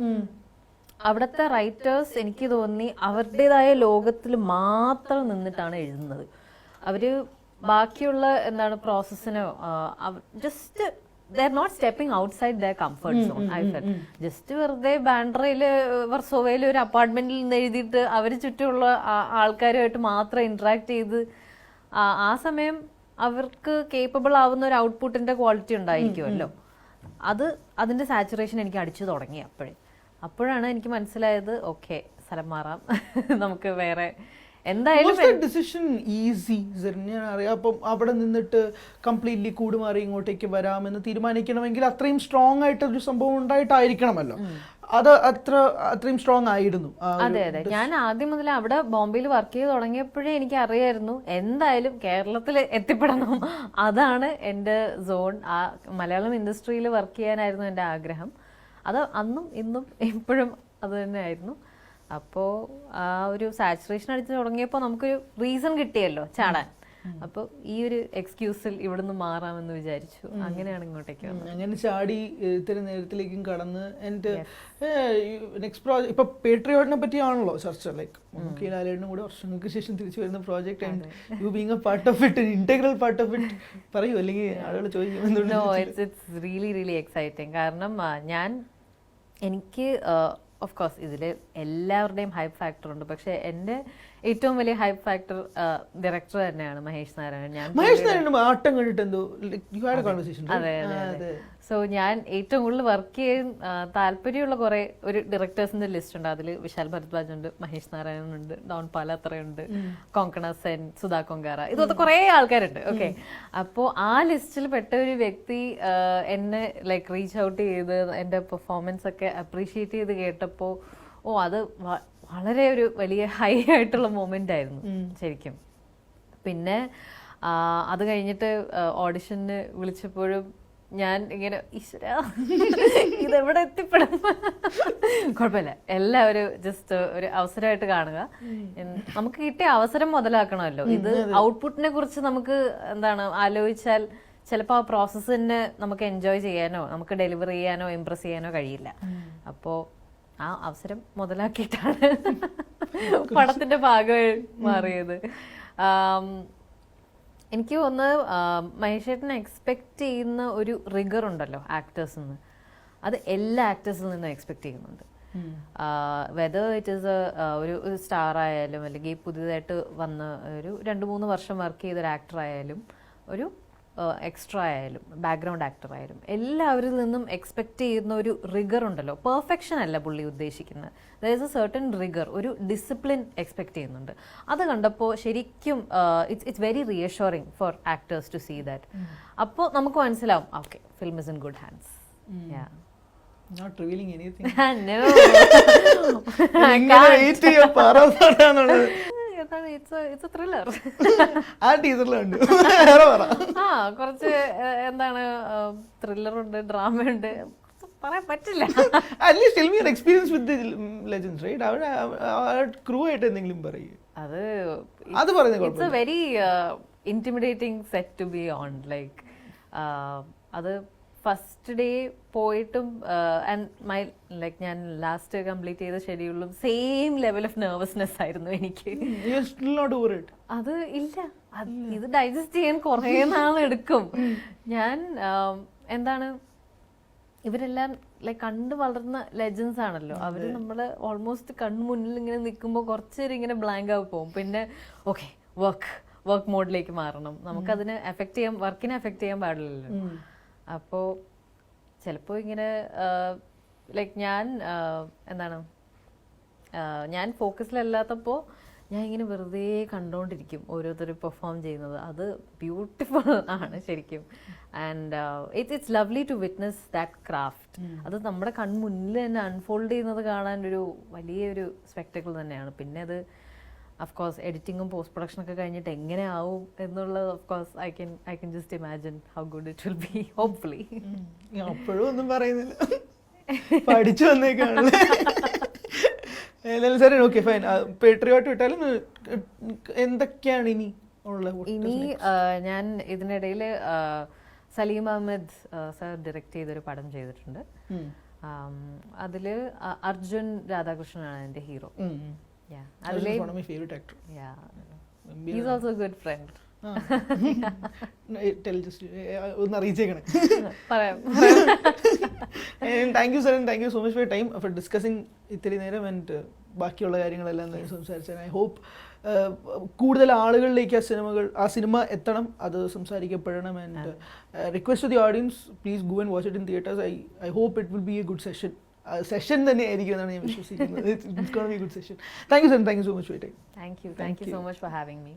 അവിടുത്തെ റൈറ്റേഴ്സ് എനിക്ക് തോന്നി അവരുടേതായ ലോകത്തിൽ മാത്രം നിന്നിട്ടാണ് എഴുതുന്നത്. അവര് ബാക്കിയുള്ള പ്രോസസ്സിനോ just they are not stepping outside their comfort zone. I felt just വെറുതെ ബാൻഡ്രയില് വർസോവയില് ഒരു അപ്പാർട്ട്മെന്റിൽ നിന്ന് എഴുതിയിട്ട് അവർ ചുറ്റുമുള്ള ആൾക്കാരുമായിട്ട് മാത്രം ഇന്ററാക്ട് ചെയ്ത് ആ സമയം അവർക്ക് കേപ്പബിൾ ആവുന്ന ഒരു ഔട്ട്പുട്ടിന്റെ ക്വാളിറ്റി ഉണ്ടായിരിക്കുമല്ലോ. അതിന്റെ സാച്ചുറേഷൻ എനിക്ക് അടിച്ചു തുടങ്ങി. അപ്പോഴാണ് എനിക്ക് മനസ്സിലായത്, ഓക്കെ, സ്ഥലം മാറാം, നമുക്ക് വേറെ എന്തായാലും ഡിസിഷൻ ഈസി. ഞാൻ അറിയാം, അപ്പം അവിടെ നിന്നിട്ട് കംപ്ലീറ്റ്ലി കൂടുമാറി ഇങ്ങോട്ടേക്ക് വരാമെന്ന് തീരുമാനിക്കണമെങ്കിൽ അത്രയും സ്ട്രോങ് ആയിട്ടൊരു സംഭവം ഉണ്ടായിട്ടായിരിക്കണമല്ലോ. അത് അത്രയും സ്ട്രോങ് ആയിരുന്നു. അതെ, ഞാൻ ആദ്യം മുതൽ അവിടെ ബോംബെയിൽ വർക്ക് ചെയ്ത് തുടങ്ങിയപ്പോഴേ എനിക്ക് അറിയായിരുന്നു എന്തായാലും കേരളത്തിൽ എത്തിപ്പെടണം, അതാണ് എൻ്റെ സോൺ. ആ മലയാളം ഇൻഡസ്ട്രിയിൽ വർക്ക് ചെയ്യാനായിരുന്നു എൻ്റെ ആഗ്രഹം. അത് അന്നും ഇന്നും എപ്പോഴും അത് തന്നെയായിരുന്നു. അപ്പോൾ ആ ഒരു സാച്ചുറേഷൻ അടിച്ച് തുടങ്ങിയപ്പോൾ നമുക്കൊരു റീസൺ കിട്ടിയല്ലോ ചാടാൻ. അപ്പോൾ ഈ ഒരു എക്സ്ക്യൂസിൽ ഇവിടുന്ന് മാറാമെന്ന് വിചാരിച്ചു. അങ്ങനെയാണ് ഇങ്ങോട്ടേക്ക് വന്നത്. അങ്ങനെ ചാടി ഇത്തരം നേരത്തിലേക്കും കടന്ന് എൻ്റെ നെക്സ്റ്റ് പ്രോജക്ട് ഇപ്പൊ പേട്രിയോട്ടിനെ പറ്റിയാണല്ലോ ചർച്ച. ലൈക്ക് മമ്മൂക്കി ലാലേട്ടനും കൂടെ വർഷങ്ങൾക്ക് ശേഷം തിരിച്ചു വരുന്ന project and you being A part of it, integral part of it പറയൂ, അല്ലെങ്കിൽ ആളുകൾ ചോദിക്കും. It's really really exciting. കാരണം എനിക്ക് ഓഫ് കോഴ്സ് ഇതിൽ എല്ലാവരുടെയും ഹൈപ്പ് ഫാക്ടർ ഉണ്ട്. പക്ഷെ എൻ്റെ ഏറ്റവും വലിയ ഹൈപ്പ് ഫാക്ടർ ഡയറക്ടർ തന്നെയാണ് മഹേഷ് നാരായണൻ. മഹേഷ് നാരായണൻ ആട്ടം കണ്ടിട്ട് എന്തോ അതെ. സോ ഞാൻ ഏറ്റവും കൂടുതൽ വർക്ക് ചെയ്യാൻ താല്പര്യമുള്ള കുറെ ഒരു ഡയറക്ടേഴ്സിന്റെ ലിസ്റ്റ് ഉണ്ട്. അതിൽ വിശാൽ ഭരദ്വാജ് ഉണ്ട്, മഹേഷ് നാരായണൻ ഉണ്ട്, ഡോൺ പാലാത്രയുണ്ട്, കോങ്കണ സെൻ, സുധാ കൊങ്കാര, ഇതൊക്കെ കുറെ ആൾക്കാരുണ്ട്. ഓക്കെ, അപ്പോൾ ആ ലിസ്റ്റിൽ പെട്ട ഒരു വ്യക്തി എന്നെ ലൈക്ക് റീച്ച് ഔട്ട് ചെയ്ത് എൻ്റെ പെർഫോമൻസ് ഒക്കെ അപ്രീഷിയേറ്റ് ചെയ്ത് കേട്ടപ്പോൾ അത് വളരെ ഒരു വലിയ ഹൈ ആയിട്ടുള്ള മൊമെന്റ് ആയിരുന്നു ശരിക്കും. പിന്നെ അത് കഴിഞ്ഞിട്ട് ഓഡിഷന് വിളിച്ചപ്പോഴും ഞാൻ ഇങ്ങനെ ഈശ്വര ഇതെവിടെ എത്തിപ്പെടും, കുഴപ്പമില്ല, എല്ലാവരും ജസ്റ്റ് ഒരു അവസരമായിട്ട് കാണുക. നമുക്ക് കിട്ടിയ അവസരം മുതലാക്കണമല്ലോ. ഇത് ഔട്ട്പുട്ടിനെ കുറിച്ച് നമുക്ക് എന്താണ് ആലോചിച്ചാൽ ചിലപ്പോൾ ആ പ്രോസസ്സ് തന്നെ നമുക്ക് എൻജോയ് ചെയ്യാനോ നമുക്ക് ഡെലിവർ ചെയ്യാനോ ഇംപ്രസ് ചെയ്യാനോ കഴിയില്ല. അപ്പോൾ ആ അവസരം മുതലാക്കിയിട്ടാണ് പടത്തിന്റെ ഭാഗമായി മാറിയത്. എനിക്ക് ഒന്ന് മഹേഷേട്ടനെ എക്സ്പെക്ട് ചെയ്യുന്ന ഒരു റിഗർ ഉണ്ടല്ലോ ആക്ടേഴ്സിൽ നിന്ന്, അത് എല്ലാ ആക്ടേഴ്സിൽ നിന്നും എക്സ്പെക്ട് ചെയ്യുന്നുണ്ട്. വെദർ ഇറ്റ് ഈസ് ഒരു സ്റ്റാർ ആയാലും അല്ലെങ്കിൽ പുതിയതായിട്ട് വന്ന ഒരു 2-3 വർഷം വർക്ക് ചെയ്തൊരു ആക്ടർ ആയാലും ഒരു എക്സ്ട്രാ ആയാലും ബാക്ക്ഗ്രൗണ്ട് ആക്ടർ ആയാലും എല്ലാവരിൽ നിന്നും എക്സ്പെക്ട് ചെയ്യുന്ന ഒരു റിഗർ ഉണ്ടല്ലോ. പെർഫെക്ഷൻ അല്ല പുള്ളി ഉദ്ദേശിക്കുന്നത്. There is a certain rigour, ഒരു ഡിസിപ്ലിൻ എക്സ്പെക്ട് ചെയ്യുന്നുണ്ട്. അത് കണ്ടപ്പോൾ ശരിക്കും it's very reassuring for actors to see that. അപ്പോൾ നമുക്ക് മനസ്സിലാവും okay, film is in good hands. Not revealing anything. No. It's a thriller. ആ ടീച്ചറിലുണ്ട് കുറച്ച് എന്താണ് ത്രില്ലർ ഉണ്ട്, ഡ്രാമ ഉണ്ട്, പറയാൻ പറ്റില്ല. At least tell me your experience with the legends, right? അവരുടെ ക്രൂ ആയിട്ട് എന്തെങ്കിലും പറയൂ. അത് പറയുന്നത് it's a very intimidating set to be on. Like അത് ഫസ്റ്റ് ഡേ പോയിട്ടും ലൈക്ക് ഞാൻ ലാസ്റ്റ് കംപ്ലീറ്റ് ചെയ്ത ഷെഡ്യൂളിലും സെയിം ലെവൽ ഓഫ് നെർവസ്നെസ് ആയിരുന്നു എനിക്ക്. അത് ഇല്ല, ഇത് ഡൈജസ്റ്റ് ചെയ്യാൻ കുറേ നാളെടുക്കും. ഞാൻ എന്താണ് ഇവരെല്ലാം ലൈക്ക് കണ്ടു വളർന്ന ലെജൻസ് ആണല്ലോ. അവര് നമ്മള് ഓൾമോസ്റ്റ് കൺമുന്നിൽ ഇങ്ങനെ നിൽക്കുമ്പോൾ കുറച്ചേരം ഇങ്ങനെ ബ്ലാങ്ക് ആയി പോകും. പിന്നെ ഓക്കെ വർക്ക് മോഡിലേക്ക് മാറണം. നമുക്കതിനെ എഫക്ട് ചെയ്യാൻ, വർക്കിനെ എഫക്ട് ചെയ്യാൻ പാടില്ലല്ലോ. അപ്പോൾ ചിലപ്പോൾ ഇങ്ങനെ ലൈക്ക് ഞാൻ എന്താണ് ഞാൻ ഫോക്കസിലല്ലാത്തപ്പോൾ ഞാൻ ഇങ്ങനെ വെറുതെ കണ്ടുകൊണ്ടിരിക്കും ഓരോരുത്തർ പെർഫോം ചെയ്യുന്നത്. അത് ബ്യൂട്ടിഫുൾ ആണ് ശരിക്കും. And it's lovely to witness that craft. അത് നമ്മുടെ കൺമുന്നിൽ തന്നെ അൺഫോൾഡ് ചെയ്യുന്നത് കാണാൻ ഒരു വലിയൊരു സ്പെക്ടക്കിൾ തന്നെയാണ്. പിന്നെ അത് അഫ്കോഴ്സ് എഡിറ്റിങ്ങും പോസ്റ്റ് പ്രൊഡക്ഷനൊക്കെ കഴിഞ്ഞിട്ട് എങ്ങനെ ആവും എന്നുള്ളത് of course I can just imagine how good it will B, hopefully. അപ്പോഴും ഒന്നും പറയുന്നില്ല, പഠിച്ചു വന്നേക്കാണ്. Okay fine. പേട്രിയോട്ട് വിട്ടാലും എന്തൊക്കെയാണ് ഇനി ഉള്ളത്? ഇനി ഞാൻ ഇതിനിടയിൽ സലീം അഹമ്മദ് സർ ഡയറക്റ്റ് ചെയ്തൊരു പടം ചെയ്തിട്ടുണ്ട്. അതില് അർജുൻ രാധാകൃഷ്ണനാണ് എൻ്റെ hero. one of my favorite actor. He's also a good friend. ഒന്ന് അറിയിച്ചേക്കണേ. Thank you sir, thank you so much for your time for discussing ഇത്തിരി നേരം. ആൻഡ് ബാക്കിയുള്ള കാര്യങ്ങളെല്ലാം സംസാരിച്ചാൽ ഐ ഹോപ്പ് കൂടുതൽ ആളുകളിലേക്ക് ആ സിനിമ എത്തണം, അത് സംസാരിക്കപ്പെടണം. And request to the audience, please go and watch it in theatres. I hope it will be a good session തന്നെ ആയിരിക്കും എന്നാണ് ഞാൻ വിശ്വസിക്കുന്നത്. It's going to be a good session. Thank you sir, thank you so much for your time. Thank you so much for having me.